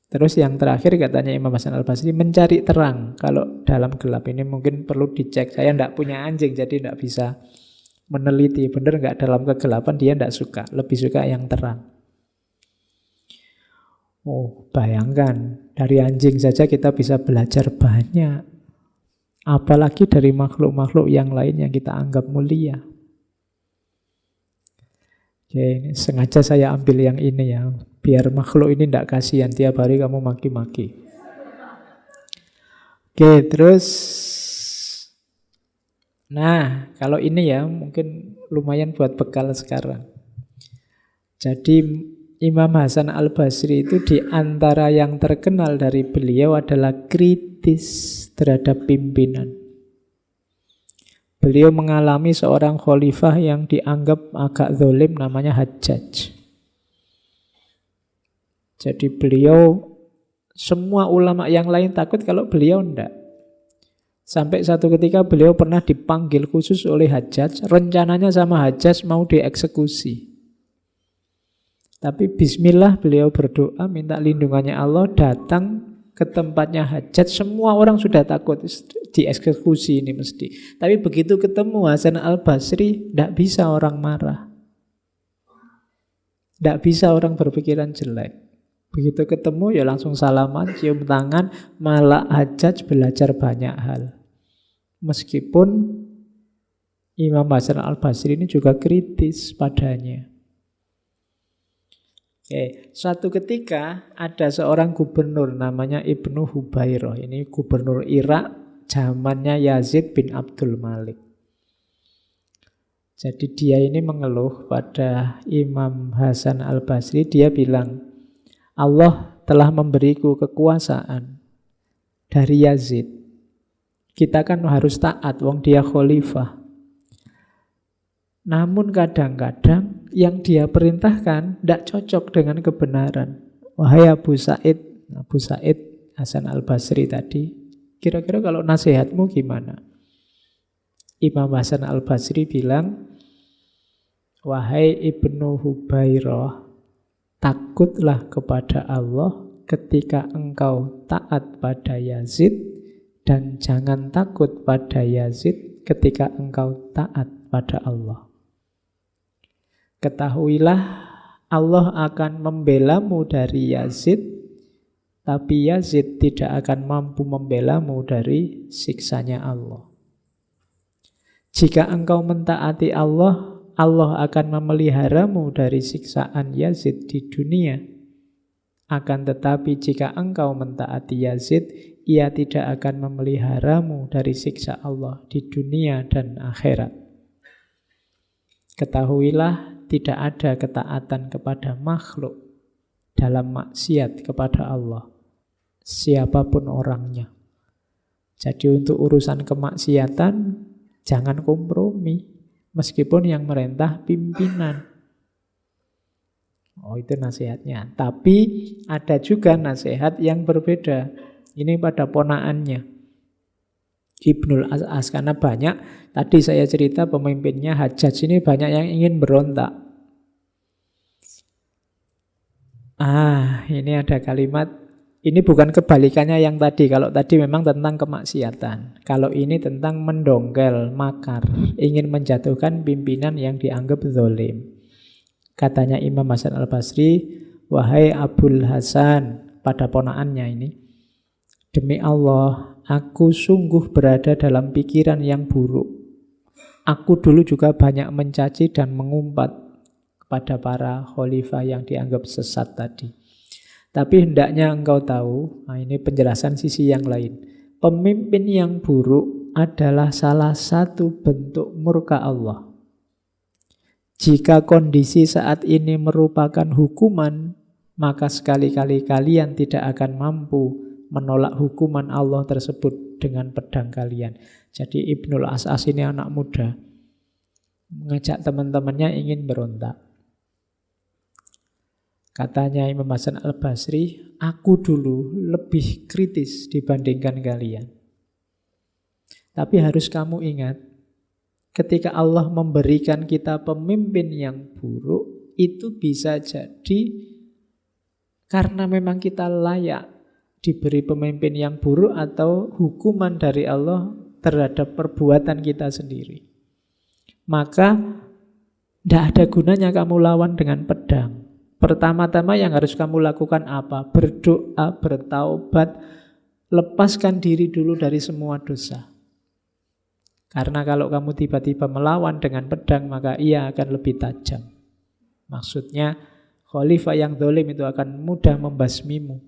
Terus yang terakhir katanya Imam Hasan Al-Basri, mencari terang. Kalau dalam gelap ini mungkin perlu dicek. Saya tidak punya anjing jadi tidak bisa meneliti. Benar nggak dalam kegelapan, dia tidak suka. Lebih suka yang terang. Oh, bayangkan, dari anjing saja kita bisa belajar banyak. Apalagi dari makhluk-makhluk yang lain yang kita anggap mulia. Oke, ini sengaja saya ambil yang ini ya, biar makhluk ini tidak kasihan tiap hari kamu maki-maki. Oke, terus nah, kalau ini ya mungkin lumayan buat bekal sekarang. Jadi Imam Hasan Al-Basri itu di antara yang terkenal dari beliau adalah kritis terhadap pimpinan. Beliau mengalami seorang khalifah yang dianggap agak zalim namanya Hajjaj. Jadi beliau, semua ulama yang lain takut kalau beliau enggak. Sampai satu ketika beliau pernah dipanggil khusus oleh Hajjaj, rencananya sama Hajjaj mau dieksekusi. Tapi bismillah beliau berdoa minta lindungannya Allah, datang ke tempatnya Hajjaj. Semua orang sudah takut dieksekusi ini mesti. Tapi begitu ketemu Hasan al-Basri, tidak bisa orang marah. Tidak bisa orang berpikiran jelek. Begitu ketemu ya langsung salaman, cium tangan, malah Hajjaj belajar banyak hal. Meskipun Imam Hasan al-Basri ini juga kritis padanya. Suatu ketika ada seorang gubernur namanya Ibnu Hubairah. Ini gubernur Irak zamannya Yazid bin Abdul Malik. Jadi dia ini mengeluh pada Imam Hasan al-Basri. Dia bilang, Allah telah memberiku kekuasaan dari Yazid. Kita kan harus taat, wong dia khalifah. Namun kadang-kadang yang dia perintahkan tidak cocok dengan kebenaran. Wahai Abu Sa'id Hasan al-Basri tadi, kira-kira kalau nasihatmu gimana? Imam Hasan al-Basri bilang, wahai Ibnu Hubairah, takutlah kepada Allah ketika engkau taat pada Yazid, dan jangan takut pada Yazid ketika engkau taat pada Allah. Ketahuilah Allah akan membelamu dari Yazid, tapi Yazid tidak akan mampu membelamu dari siksanya Allah. Jika engkau mentaati Allah, Allah akan memeliharamu dari siksaan Yazid di dunia. Akan tetapi jika engkau mentaati Yazid, ia tidak akan memeliharamu dari siksa Allah di dunia dan akhirat. Ketahuilah, tidak ada ketaatan kepada makhluk dalam maksiat kepada Allah, siapapun orangnya. Jadi untuk urusan kemaksiatan, jangan kompromi. Meskipun yang merintah pimpinan. Oh, itu nasihatnya. Tapi ada juga nasihat yang berbeda. Ini pada ponaannya Ibnul As'as. Karena banyak, tadi saya cerita pemimpinnya Hajjaj ini banyak yang ingin berontak. Ini ada kalimat. Ini bukan kebalikannya yang tadi. Kalau tadi memang tentang kemaksiatan. Kalau ini tentang mendongkel, makar. Ingin menjatuhkan pimpinan yang dianggap zalim. Katanya Imam Hasan al-Basri, wahai Abul Hasan, pada ponaannya ini, demi Allah, aku sungguh berada dalam pikiran yang buruk. Aku dulu juga banyak mencaci dan mengumpat kepada para khalifah yang dianggap sesat tadi. Tapi hendaknya engkau tahu, ini penjelasan sisi yang lain. Pemimpin yang buruk adalah salah satu bentuk murka Allah. Jika kondisi saat ini merupakan hukuman, maka sekali-kali kalian tidak akan mampu menolak hukuman Allah tersebut dengan pedang kalian. Jadi Ibnul As'as ini anak muda, mengajak teman-temannya ingin berontak. Katanya Imam Hasan al-Basri, aku dulu lebih kritis dibandingkan kalian. Tapi harus kamu ingat, ketika Allah memberikan kita pemimpin yang buruk, itu bisa jadi karena memang kita layak diberi pemimpin yang buruk atau hukuman dari Allah terhadap perbuatan kita sendiri. Maka tidak ada gunanya kamu lawan dengan pedang. Pertama-tama yang harus kamu lakukan apa? Berdoa, bertaubat, lepaskan diri dulu dari semua dosa. Karena kalau kamu tiba-tiba melawan dengan pedang, maka ia akan lebih tajam. Maksudnya, khalifah yang zalim itu akan mudah membasmimu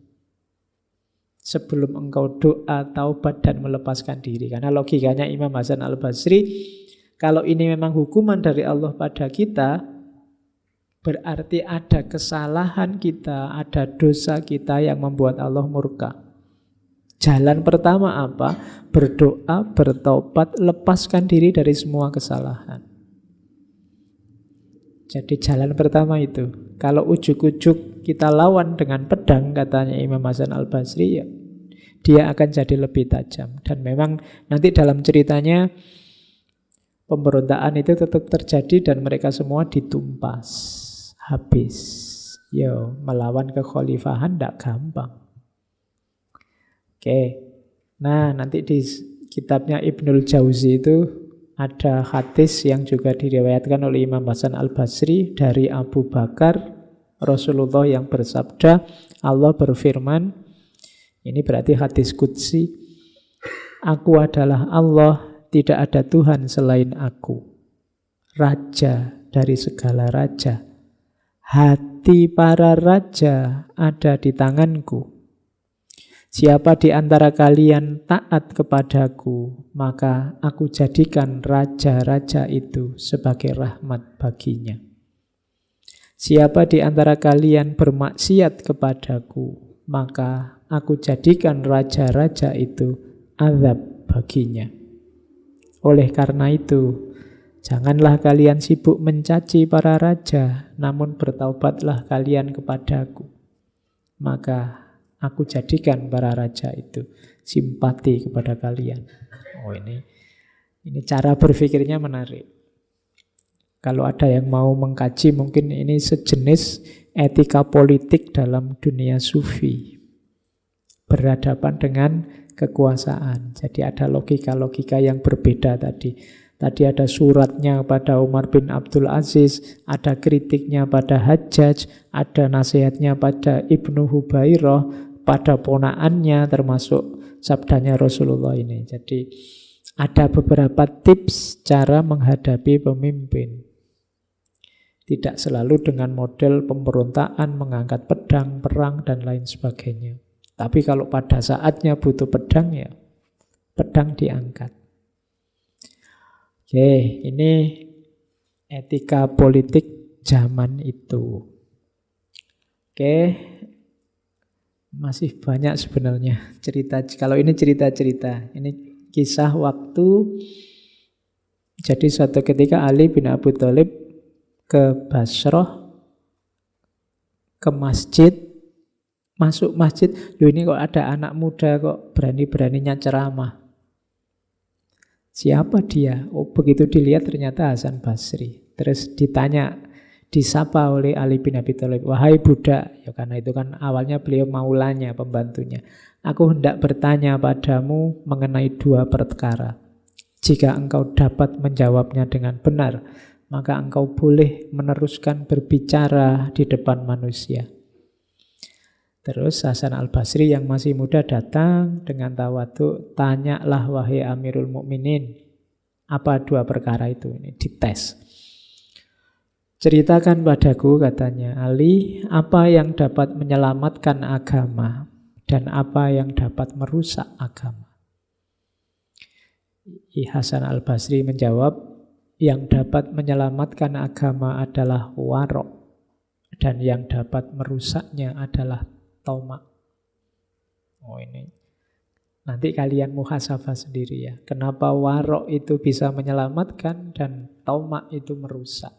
sebelum engkau doa, taubat, dan melepaskan diri. Karena logikanya Imam Hasan al-Basri, kalau ini memang hukuman dari Allah pada kita, berarti ada kesalahan kita, ada dosa kita yang membuat Allah murka. Jalan pertama apa? Berdoa, bertaubat, lepaskan diri dari semua kesalahan. Jadi jalan pertama itu. Kalau ujuk-ujuk kita lawan dengan pedang, katanya Imam Hasan al-Basri, ya dia akan jadi lebih tajam. Dan memang nanti dalam ceritanya pemberontakan itu tetap terjadi dan mereka semua ditumpas habis. Yo, melawan kekhalifahan tidak gampang. Oke. Nah, nanti di kitabnya Ibnul Jauzi itu ada hadis yang juga diriwayatkan oleh Imam Hasan Al-Basri dari Abu Bakar, Rasulullah yang bersabda, Allah berfirman, ini berarti hadis qudsi, aku adalah Allah, tidak ada Tuhan selain aku, raja dari segala raja. Hati para raja ada di tanganku. Siapa di antara kalian taat kepadaku, maka aku jadikan raja-raja itu sebagai rahmat baginya. Siapa di antara kalian bermaksiat kepadaku, maka aku jadikan raja-raja itu azab baginya. Oleh karena itu, janganlah kalian sibuk mencaci para raja, namun bertaubatlah kalian kepadaku. Maka aku jadikan para raja itu simpati kepada kalian. Oh, ini cara berpikirnya menarik. Kalau ada yang mau mengkaji, mungkin ini sejenis etika politik dalam dunia sufi. Berhadapan dengan kekuasaan. Jadi ada logika-logika yang berbeda tadi. Tadi ada suratnya pada Umar bin Abdul Aziz, ada kritiknya pada Hajjaj, ada nasihatnya pada Ibnu Hubairah, pada ponaannya, termasuk sabdanya Rasulullah ini. Jadi ada beberapa tips cara menghadapi pemimpin. Tidak selalu dengan model pemberontakan, mengangkat pedang, perang, dan lain sebagainya. Tapi kalau pada saatnya butuh pedang, ya pedang diangkat. Oke, ini etika politik zaman itu. Oke, masih banyak sebenarnya cerita. Kalau ini cerita-cerita, ini kisah waktu. Jadi suatu ketika Ali bin Abi Thalib ke Basrah, ke masjid, masuk masjid. Loh, ini kok ada anak muda kok berani-beraninya ceramah. Siapa dia? Oh, begitu dilihat ternyata Hasan Basri. Terus ditanya, disapa oleh Ali bin Abi Thalib, wahai budak, ya karena itu kan awalnya beliau maulanya, pembantunya. Aku hendak bertanya padamu mengenai dua perkara. Jika engkau dapat menjawabnya dengan benar, maka engkau boleh meneruskan berbicara di depan manusia. Terus Hasan al-Basri yang masih muda datang dengan tawadhu, tanyalah wahai Amirul Mukminin, apa dua perkara itu? Ini dites. Ceritakan padaku, katanya Ali, apa yang dapat menyelamatkan agama dan apa yang dapat merusak agama. Hasan al-Basri menjawab, yang dapat menyelamatkan agama adalah warok dan yang dapat merusaknya adalah tamak. Oh, ini nanti kalian muhasabah sendiri ya. Kenapa warok itu bisa menyelamatkan dan tamak itu merusak?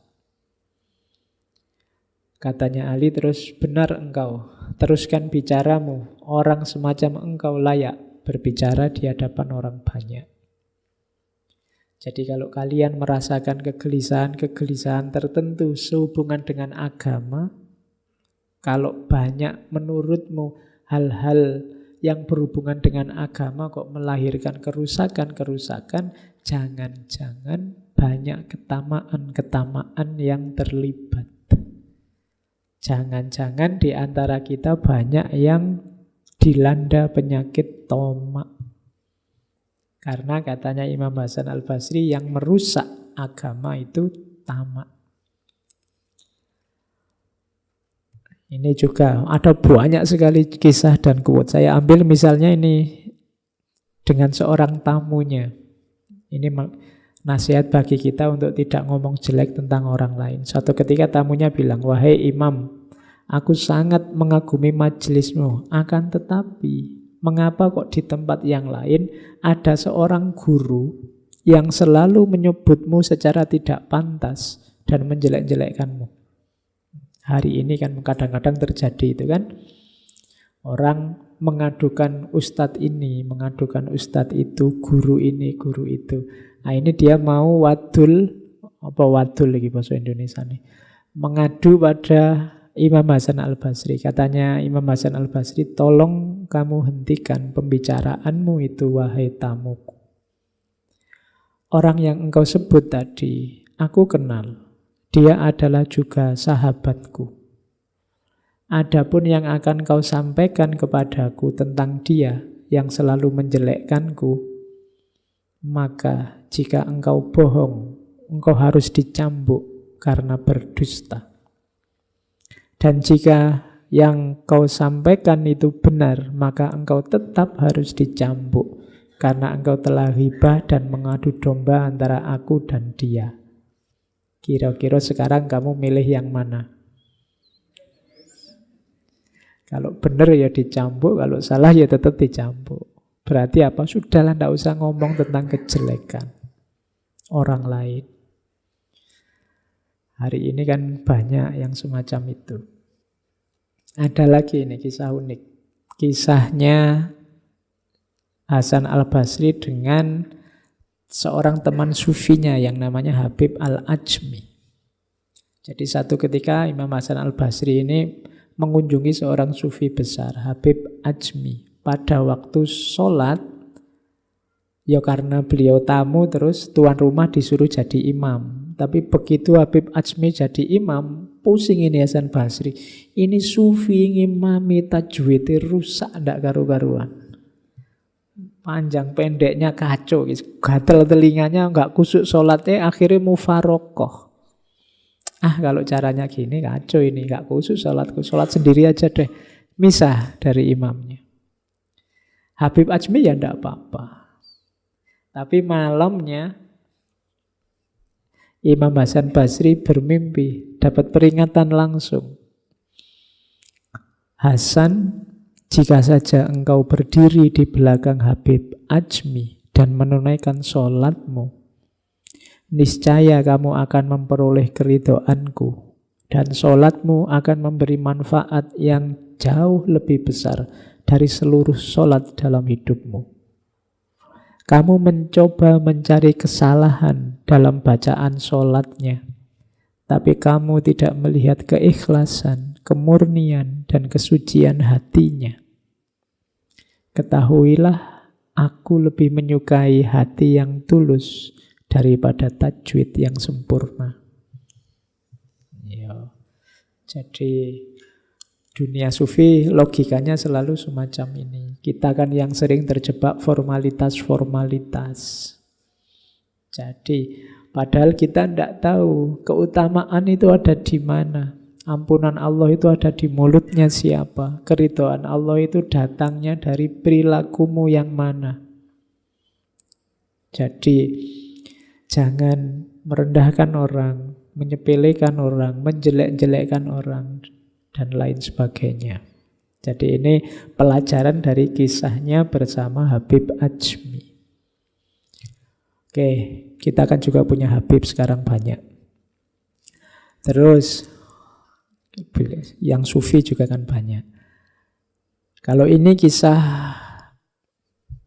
Katanya Ali terus, benar engkau, teruskan bicaramu. Orang semacam engkau layak berbicara di hadapan orang banyak. Jadi kalau kalian merasakan kegelisahan tertentu sehubungan dengan agama, kalau banyak menurutmu hal-hal yang berhubungan dengan agama kok melahirkan kerusakan-kerusakan, jangan-jangan banyak ketamaan-ketamaan yang terlibat. Jangan-jangan di antara kita banyak yang dilanda penyakit tamak. Karena katanya Imam Hasan al-Basri, yang merusak agama itu tamak. Ini juga ada banyak sekali kisah dan quote. Saya ambil misalnya ini dengan seorang tamunya. Ini nasihat bagi kita untuk tidak ngomong jelek tentang orang lain. Suatu ketika tamunya bilang, wahai imam, aku sangat mengagumi majelismu. Akan tetapi, mengapa kok di tempat yang lain ada seorang guru yang selalu menyebutmu secara tidak pantas dan menjelek-jelekkanmu? Hari ini kan kadang-kadang terjadi itu kan. Orang mengadukan ustadz ini, mengadukan ustadz itu, guru ini, guru itu. Nah ini dia mau wadul, apa wadul lagi bahasa Indonesia nih, mengadu pada Imam Hasan Al-Basri. Katanya Imam Hasan Al-Basri, tolong kamu hentikan pembicaraanmu itu, wahai tamuku. Orang yang engkau sebut tadi, aku kenal. Dia adalah juga sahabatku. Adapun yang akan kau sampaikan kepadaku tentang dia yang selalu menjelekkanku, maka jika engkau bohong, engkau harus dicambuk karena berdusta. Dan jika yang kau sampaikan itu benar, maka engkau tetap harus dicambuk karena engkau telah ghibah dan mengadu domba antara aku dan dia. Kira-kira sekarang kamu milih yang mana? Kalau benar ya dicambuk, kalau salah ya tetap dicambuk. Berarti apa? Sudahlah, tidak usah ngomong tentang kejelekan orang lain. Hari ini kan banyak yang semacam itu. Ada lagi ini kisah unik. Kisahnya Hasan Al-Basri dengan seorang teman sufinya yang namanya Habib Al-Ajmi. Jadi satu ketika Imam Hasan Al-Basri ini mengunjungi seorang sufi besar, Habib Ajmi. Pada waktu sholat, ya karena beliau tamu, terus tuan rumah disuruh jadi imam. Tapi begitu Habib Ajmi jadi imam, pusing ini Hasan Basri. Ini sufi ngimami tajwidnya rusak, ndak karu-karuan. Panjang pendeknya kacau, gatel telinganya, nggak kusuk sholatnya, akhirnya mufarokoh. Kalau caranya gini kacau ini, nggak khusus sholatku, sholat sendiri aja deh, misah dari imamnya. Habib Ajmi ya ndak apa-apa. Tapi malamnya Imam Hasan Basri bermimpi, dapat peringatan langsung. Hasan, jika saja engkau berdiri di belakang Habib Ajmi dan menunaikan sholatmu, niscaya kamu akan memperoleh keridhoanku, dan sholatmu akan memberi manfaat yang jauh lebih besar dari seluruh sholat dalam hidupmu. Kamu mencoba mencari kesalahan dalam bacaan sholatnya, tapi kamu tidak melihat keikhlasan, kemurnian, dan kesucian hatinya. Ketahuilah, aku lebih menyukai hati yang tulus daripada tajwid yang sempurna. Ya. Jadi dunia sufi logikanya selalu semacam ini. Kita kan yang sering terjebak formalitas-formalitas. Jadi padahal kita tidak tahu keutamaan itu ada di mana. Ampunan Allah itu ada di mulutnya siapa. Keridhaan Allah itu datangnya dari perilakumu yang mana. Jadi jangan merendahkan orang, menyepelekan orang, menjelek-jelekkan orang, dan lain sebagainya. Jadi ini pelajaran dari kisahnya bersama Habib Ajmi. Oke, kita kan juga punya Habib sekarang banyak. Terus yang sufi juga kan banyak. Kalau ini kisah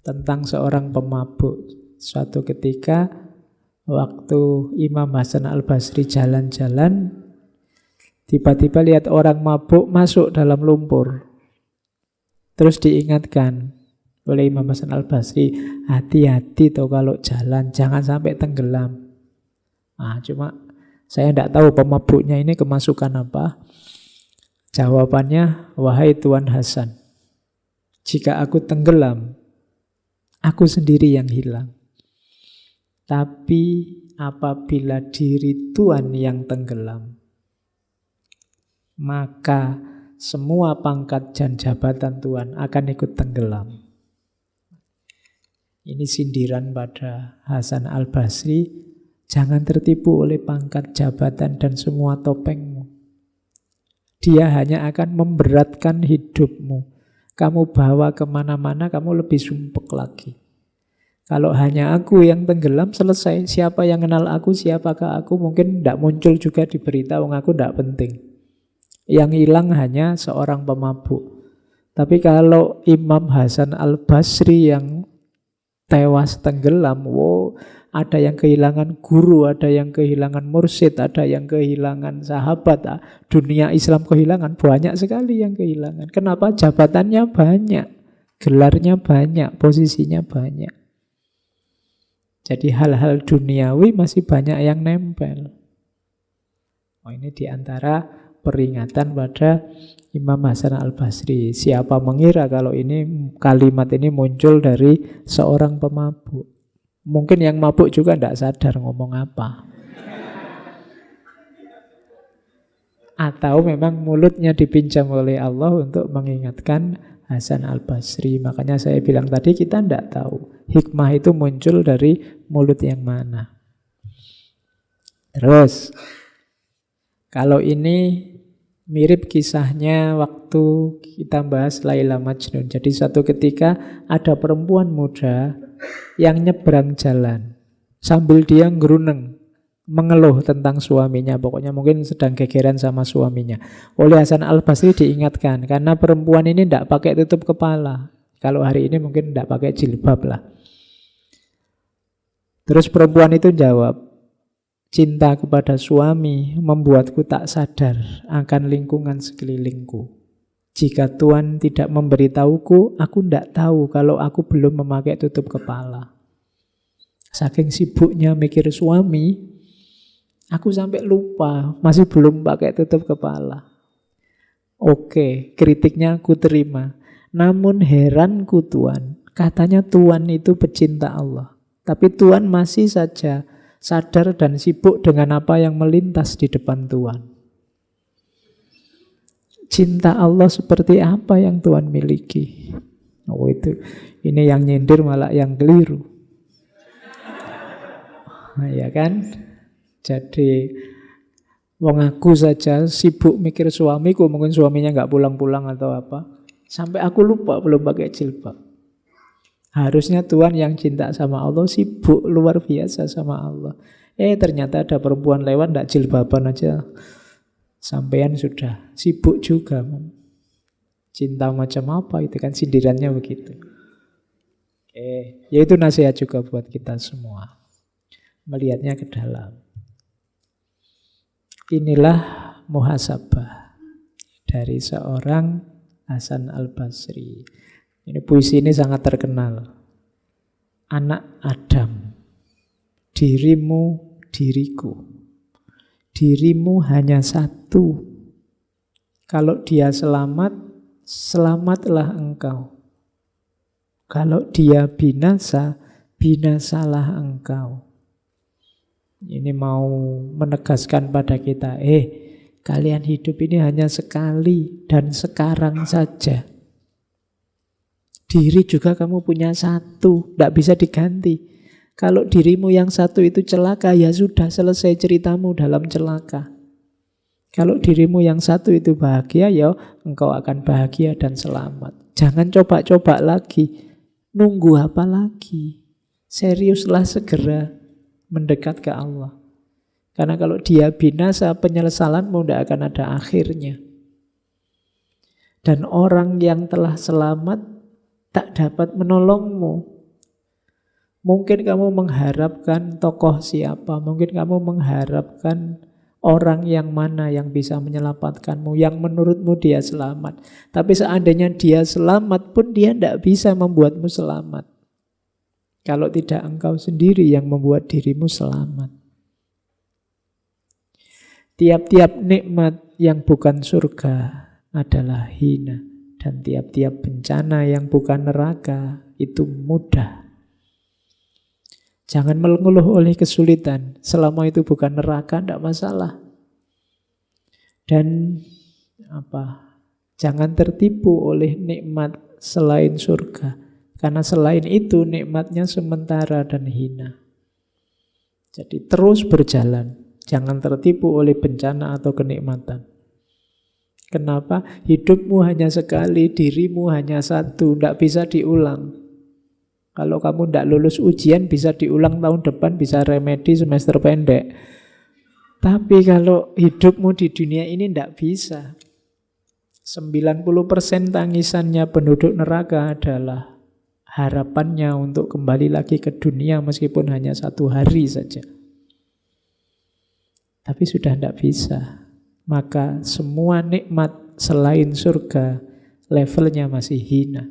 tentang seorang pemabuk. Suatu ketika waktu Imam Hasan Al-Basri jalan-jalan, tiba-tiba lihat orang mabuk masuk dalam lumpur. Terus diingatkan oleh Imam Hasan Al-Basri, hati-hati tuh kalau jalan, jangan sampai tenggelam. Cuma saya tidak tahu pemabuknya ini kemasukan apa. Jawabannya, wahai Tuan Hasan, jika aku tenggelam, aku sendiri yang hilang. Tapi apabila diri Tuan yang tenggelam, maka semua pangkat dan jabatan Tuan akan ikut tenggelam. Ini sindiran pada Hasan Al-Basri. Jangan tertipu oleh pangkat, jabatan, dan semua topengmu. Dia hanya akan memberatkan hidupmu. Kamu bawa kemana-mana, kamu lebih sumpek lagi. Kalau hanya aku yang tenggelam, selesai. Siapa yang kenal aku, siapakah aku, mungkin tidak muncul juga di berita, wong aku tidak penting. Yang hilang hanya seorang pemabuk. Tapi kalau Imam Hasan Al-Basri yang tewas tenggelam, wow, ada yang kehilangan guru, ada yang kehilangan mursyid, ada yang kehilangan sahabat. Dunia Islam kehilangan, banyak sekali yang kehilangan. Kenapa? Jabatannya banyak, gelarnya banyak, posisinya banyak. Jadi hal-hal duniawi masih banyak yang nempel. Oh, ini diantara peringatan pada Imam Hasan Al-Basri. Siapa mengira kalau ini kalimat ini muncul dari seorang pemabuk. Mungkin yang mabuk juga tidak sadar ngomong apa. Atau memang mulutnya dipinjam oleh Allah untuk mengingatkan Hasan Al-Basri. Makanya saya bilang tadi kita tidak tahu hikmah itu muncul dari mulut yang mana. Terus, kalau ini mirip kisahnya waktu kita bahas Laila Majnun. Jadi suatu ketika ada perempuan muda yang nyebrang jalan sambil dia ngeruneng, mengeluh tentang suaminya. Pokoknya mungkin sedang gegeran sama suaminya. Oleh Hasan Al-Basri diingatkan, karena perempuan ini tidak pakai tutup kepala. Kalau hari ini mungkin tidak pakai jilbab lah. Terus perempuan itu jawab, cinta kepada suami membuatku tak sadar akan lingkungan sekelilingku. Jika Tuhan tidak memberitahuku, aku tidak tahu kalau aku belum memakai tutup kepala. Saking sibuknya mikir suami, aku sampai lupa masih belum pakai tutup kepala. Oke, kritiknya aku terima. Namun heranku Tuhan, katanya Tuhan itu pecinta Allah. Tapi Tuhan masih saja sadar dan sibuk dengan apa yang melintas di depan Tuhan. Cinta Allah seperti apa yang Tuhan miliki? Oh itu, ini yang nyindir malah yang keliru. Nah, ya kan? Jadi wong aku saja sibuk mikir suamiku, mungkin suaminya nggak pulang-pulang atau apa. Sampai aku lupa belum pakai jilbab. Harusnya Tuhan yang cinta sama Allah sibuk luar biasa sama Allah. Ternyata ada perempuan lewat tidak jilbaban aja, sampean sudah sibuk juga. Cinta macam apa itu kan, sindirannya begitu. Yaitu nasihat juga buat kita semua, melihatnya ke dalam. Inilah muhasabah dari seorang Hasan Al-Basri. Ini puisi ini sangat terkenal. Anak Adam, dirimu, diriku. Dirimu hanya satu. Kalau dia selamat, selamatlah engkau. Kalau dia binasa, binasalah engkau. Ini mau menegaskan pada kita, kalian hidup ini hanya sekali dan sekarang saja. Diri juga kamu punya satu, tidak bisa diganti. Kalau dirimu yang satu itu celaka, ya sudah selesai ceritamu dalam celaka. Kalau dirimu yang satu itu bahagia, ya engkau akan bahagia dan selamat. Jangan coba-coba lagi. Nunggu apa lagi? Seriuslah segera mendekat ke Allah. Karena kalau dia binasa, penyesalanmu tidak akan ada akhirnya. Dan orang yang telah selamat tak dapat menolongmu. Mungkin kamu mengharapkan tokoh siapa, mungkin kamu mengharapkan orang yang mana yang bisa menyelamatkanmu, yang menurutmu dia selamat. Tapi seandainya dia selamat pun dia tidak bisa membuatmu selamat. Kalau tidak engkau sendiri yang membuat dirimu selamat. Tiap-tiap nikmat yang bukan surga adalah hina. Dan tiap-tiap bencana yang bukan neraka itu mudah. Jangan mengeluh oleh kesulitan. Selama itu bukan neraka, tidak masalah. Dan jangan tertipu oleh nikmat selain surga. Karena selain itu nikmatnya sementara dan hina. Jadi terus berjalan. Jangan tertipu oleh bencana atau kenikmatan. Kenapa? Hidupmu hanya sekali, dirimu hanya satu, tidak bisa diulang. Kalau kamu tidak lulus ujian, bisa diulang tahun depan, bisa remedi semester pendek. Tapi kalau hidupmu di dunia ini tidak bisa. 90% tangisannya penduduk neraka adalah harapannya untuk kembali lagi ke dunia meskipun hanya 1 hari saja. Tapi sudah tidak bisa. Maka semua nikmat selain surga levelnya masih hina.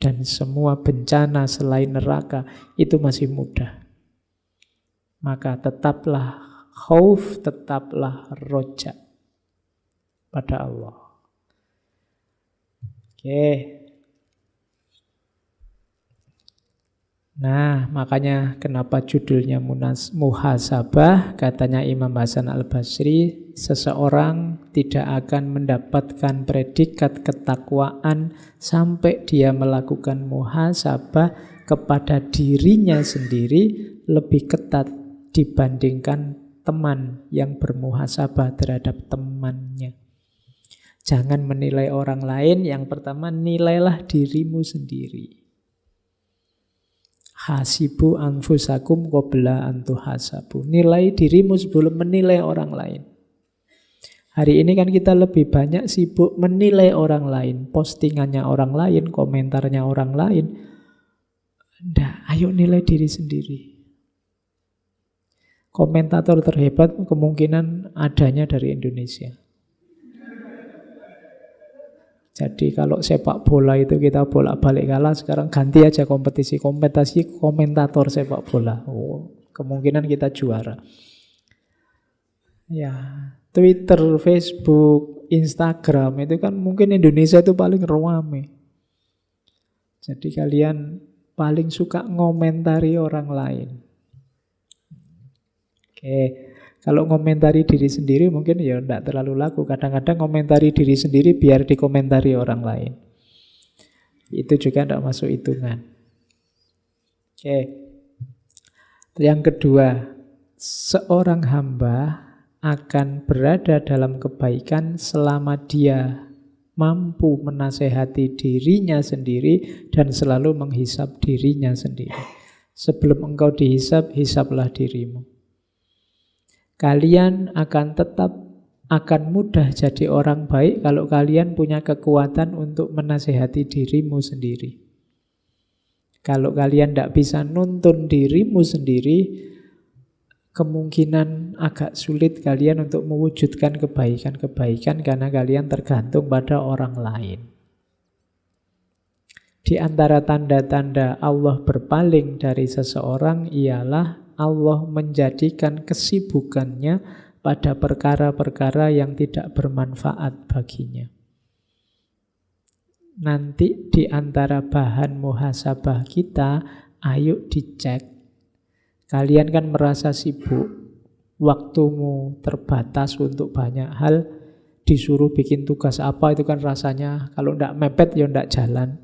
Dan semua bencana selain neraka itu masih mudah. Maka tetaplah khauf, tetaplah roja pada Allah. Oke. Nah, makanya kenapa judulnya muhasabah? Katanya Imam Hasan Al-Basri, seseorang tidak akan mendapatkan predikat ketakwaan sampai dia melakukan muhasabah kepada dirinya sendiri lebih ketat dibandingkan teman yang bermuhasabah terhadap temannya. Jangan menilai orang lain, yang pertama nilailah dirimu sendiri. Hasibu anfusakum qabla an tuhasabu. Nilai dirimu sebelum menilai orang lain. Hari ini kan kita lebih banyak sibuk menilai orang lain, postingannya orang lain, komentarnya orang lain. Nggak, ayo nilai diri sendiri. Komentator terhebat kemungkinan adanya dari Indonesia. Jadi kalau sepak bola itu kita bolak-balik kalah, sekarang ganti aja kompetisi komentator sepak bola. Oh, kemungkinan kita juara. Ya, Twitter, Facebook, Instagram itu kan mungkin Indonesia itu paling ramai. Jadi kalian paling suka ngomentari orang lain. Oke. Kalau ngomentari diri sendiri mungkin ya tidak terlalu laku. Kadang-kadang ngomentari diri sendiri biar dikomentari orang lain. Itu juga tidak masuk hitungan. Oke. Yang kedua, seorang hamba akan berada dalam kebaikan selama dia mampu menasehati dirinya sendiri dan selalu menghisap dirinya sendiri. Sebelum engkau dihisap, hisaplah dirimu. Kalian akan mudah jadi orang baik kalau kalian punya kekuatan untuk menasehati dirimu sendiri. Kalau kalian tidak bisa nuntun dirimu sendiri, kemungkinan agak sulit kalian untuk mewujudkan kebaikan-kebaikan karena kalian tergantung pada orang lain. Di antara tanda-tanda Allah berpaling dari seseorang ialah Allah menjadikan kesibukannya pada perkara-perkara yang tidak bermanfaat baginya. Nanti di antara bahan muhasabah kita, ayo dicek. Kalian kan merasa sibuk, waktumu terbatas untuk banyak hal, disuruh bikin tugas apa itu kan rasanya kalau tidak mepet ya tidak jalan.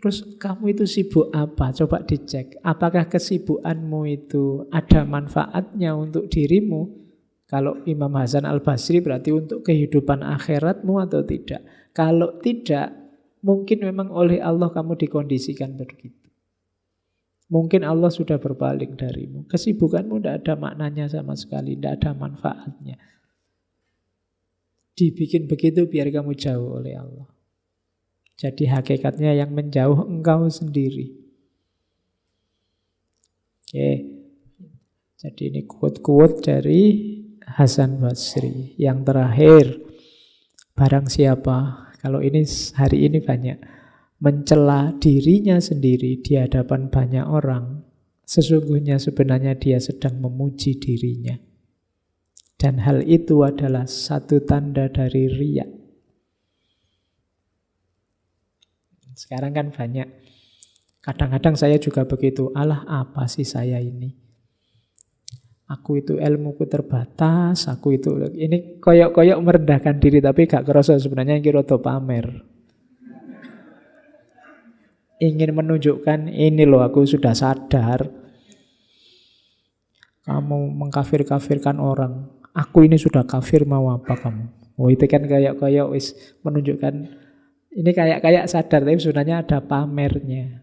Terus kamu itu sibuk apa? Coba dicek. Apakah kesibukanmu itu ada manfaatnya untuk dirimu? Kalau Imam Hasan Al-Basri berarti untuk kehidupan akhiratmu atau tidak? Kalau tidak, mungkin memang oleh Allah kamu dikondisikan begitu. Mungkin Allah sudah berpaling darimu. Kesibukanmu tidak ada maknanya sama sekali, tidak ada manfaatnya. Dibikin begitu biar kamu jauh oleh Allah. Jadi hakikatnya yang menjauh engkau sendiri. Oke. Jadi ini quote-quote dari Hasan Basri. Yang terakhir, barang siapa, kalau ini hari ini banyak, mencela dirinya sendiri di hadapan banyak orang, sesungguhnya sebenarnya dia sedang memuji dirinya. Dan hal itu adalah satu tanda dari riya. Sekarang kan banyak. Kadang-kadang saya juga begitu. Alah, apa sih saya ini? Aku itu ilmuku terbatas. Aku itu ini koyok-koyok merendahkan diri, tapi gak kerasa sebenarnya kira pamer. Ingin menunjukkan ini loh, aku sudah sadar. Kamu mengkafir-kafirkan orang. Aku ini sudah kafir, mau apa kamu? Oh, itu kan koyok-koyok wis menunjukkan. Ini kayak sadar, tapi sebenarnya ada pamernya.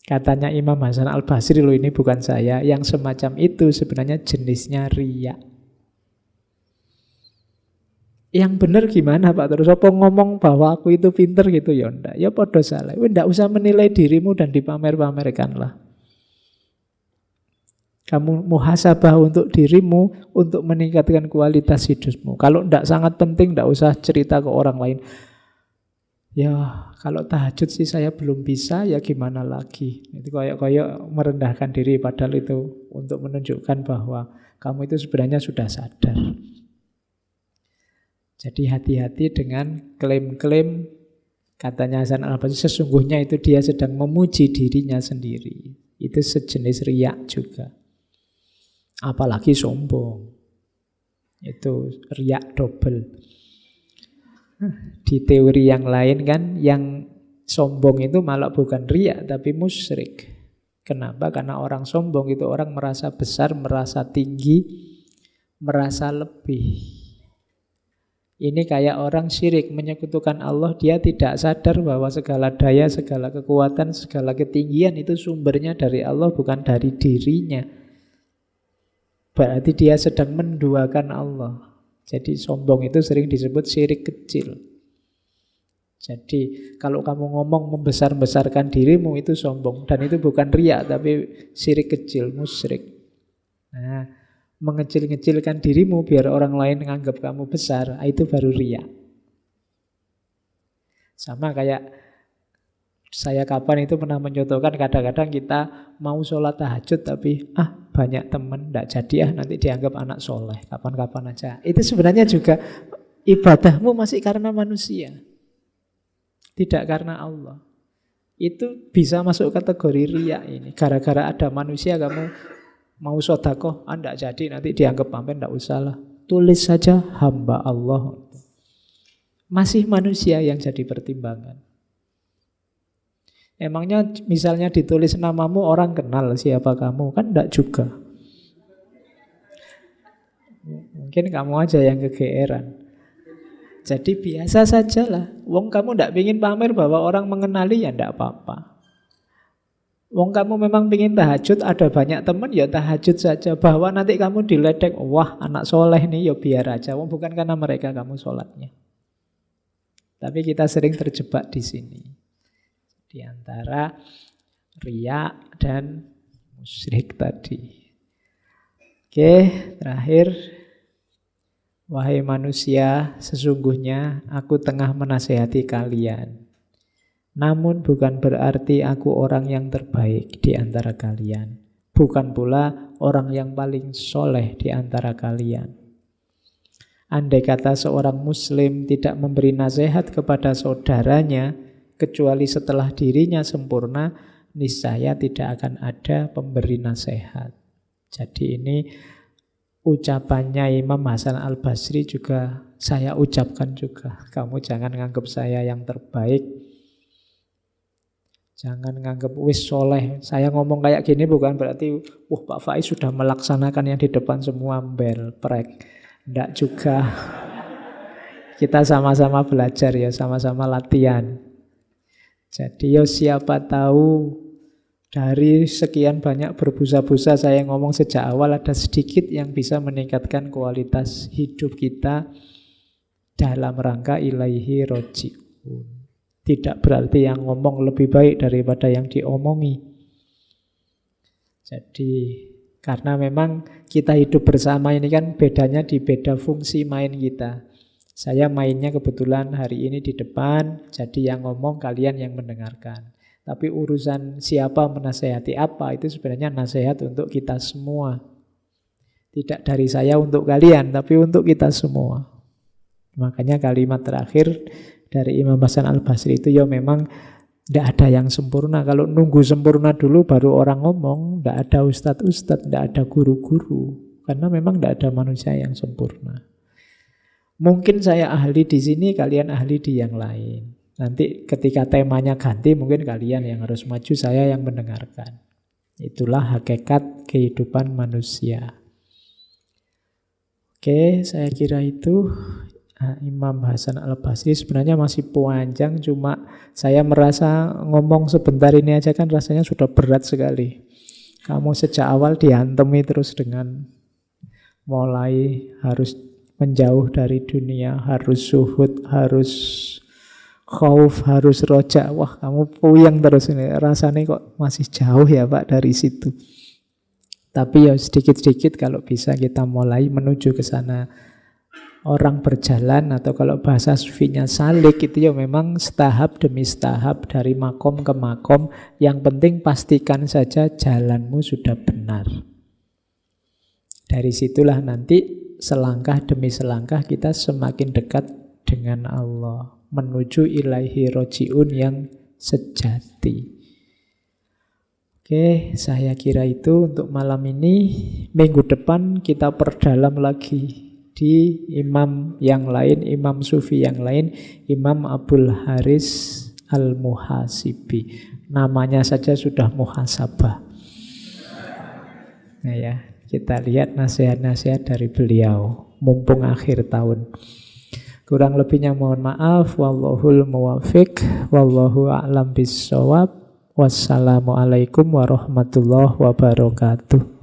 Katanya Imam Hasan Al-Basri, loh ini bukan saya. Yang semacam itu sebenarnya jenisnya riya. Yang benar gimana Pak? Terus apa ngomong bahwa aku itu pinter gitu ya ndak. Ya podo salah. Wis ndak usah menilai dirimu dan dipamer-pamerkanlah. Kamu muhasabah untuk dirimu untuk meningkatkan kualitas hidupmu. Kalau ndak sangat penting ndak usah cerita ke orang lain. Ya kalau tahajud sih saya belum bisa, ya gimana lagi. Itu kayak merendahkan diri padahal itu untuk menunjukkan bahwa kamu itu sebenarnya sudah sadar. Jadi hati-hati dengan klaim-klaim katanya Hasan al-Basri, sesungguhnya itu dia sedang memuji dirinya sendiri. Itu sejenis riak juga. Apalagi sombong. Itu riak double. Di teori yang lain kan, yang sombong itu malah bukan riak tapi musyrik. Kenapa? Karena orang sombong itu orang merasa besar, merasa tinggi, merasa lebih. Ini kayak orang syirik, menyekutukan Allah, dia tidak sadar bahwa segala daya, segala kekuatan, segala ketinggian itu sumbernya dari Allah, bukan dari dirinya. Berarti dia sedang menduakan Allah. Jadi sombong itu sering disebut syirik kecil. Jadi kalau kamu ngomong membesar-besarkan dirimu itu sombong. Dan itu bukan riya tapi syirik kecil, musyrik. Nah, mengecil-ngecilkan dirimu biar orang lain menganggap kamu besar, itu baru riya. Sama kayak saya kapan itu pernah mencontohkan, kadang-kadang kita mau sholat tahajud tapi banyak teman, tidak jadi nanti dianggap anak soleh, kapan-kapan aja. Itu sebenarnya juga ibadahmu masih karena manusia, tidak karena Allah. Itu bisa masuk kategori riya ini. Gara-gara ada manusia kamu mau sedekah, tidak jadi, nanti dianggap pamer, tidak usah lah. Tulis saja hamba Allah. Masih manusia yang jadi pertimbangan. Emangnya misalnya ditulis namamu, orang kenal siapa kamu? Kan tidak juga. Mungkin kamu aja yang kegeeran. Jadi biasa sajalah. Wong kamu tidak ingin pamer bahwa orang mengenali, ya tidak apa-apa. Wong kamu memang pingin tahajud, ada banyak teman, ya tahajud saja. Bahwa nanti kamu diledek, wah anak soleh nih, ya biar aja. Wong bukan karena mereka kamu sholatnya. Tapi kita sering terjebak di sini. Di antara riya dan musyrik tadi. Oke, terakhir. Wahai manusia, sesungguhnya aku tengah menasehati kalian. Namun bukan berarti aku orang yang terbaik di antara kalian. Bukan pula orang yang paling soleh di antara kalian. Andai kata seorang muslim tidak memberi nasihat kepada saudaranya, kecuali setelah dirinya sempurna, niscaya tidak akan ada pemberi nasihat. Jadi ini ucapannya Imam Hasan al-Basri juga saya ucapkan juga. Kamu jangan nganggap saya yang terbaik. Jangan nganggap wis soleh. Saya ngomong kayak gini bukan berarti Pak Faiz sudah melaksanakan yang di depan semua mbel, prek. Tidak juga. Kita sama-sama belajar ya, sama-sama latihan. Jadi siapa tahu dari sekian banyak berbusa-busa saya ngomong sejak awal, ada sedikit yang bisa meningkatkan kualitas hidup kita dalam rangka ilaihi roji'un. Tidak berarti yang ngomong lebih baik daripada yang diomongi. Jadi karena memang kita hidup bersama ini kan bedanya di beda fungsi main kita. Saya mainnya kebetulan hari ini di depan, jadi yang ngomong kalian yang mendengarkan. Tapi urusan siapa menasehati apa itu sebenarnya nasihat untuk kita semua. Tidak dari saya untuk kalian, tapi untuk kita semua. Makanya kalimat terakhir dari Imam Hasan al-Basri itu ya memang tidak ada yang sempurna. Kalau nunggu sempurna dulu baru orang ngomong, tidak ada ustadz-ustadz, tidak ada guru-guru. Karena memang tidak ada manusia yang sempurna. Mungkin saya ahli di sini, kalian ahli di yang lain. Nanti ketika temanya ganti, mungkin kalian yang harus maju, saya yang mendengarkan. Itulah hakikat kehidupan manusia. Oke, saya kira itu. Imam Hasan al-Basri sebenarnya masih panjang, cuma saya merasa ngomong sebentar ini aja kan rasanya sudah berat sekali. Kamu sejak awal dihantemi terus dengan mulai harus menjauh dari dunia, harus zuhud, harus khauf, harus roja. Wah, kamu puyeng terus ini. Rasanya kok masih jauh ya Pak dari situ. Tapi ya sedikit-sedikit kalau bisa kita mulai menuju ke sana. Orang berjalan atau kalau bahasa sufinya salik itu ya memang setahap demi setahap dari makom ke makom. Yang penting pastikan saja jalanmu sudah benar. Dari situlah nanti selangkah demi selangkah kita semakin dekat dengan Allah, menuju ilaihi roji'un yang sejati. Oke, saya kira itu untuk malam ini. Minggu depan kita perdalam lagi di imam yang lain, imam sufi yang lain, Imam Abul Haris Al-Muhasibi. Namanya saja sudah muhasabah. Nah ya, kita lihat nasihat-nasihat dari beliau mumpung akhir tahun. Kurang lebihnya mohon maaf. Wallahul muwafiq, wallahu a'lam bissawab. Wassalamualaikum warahmatullahi wabarakatuh.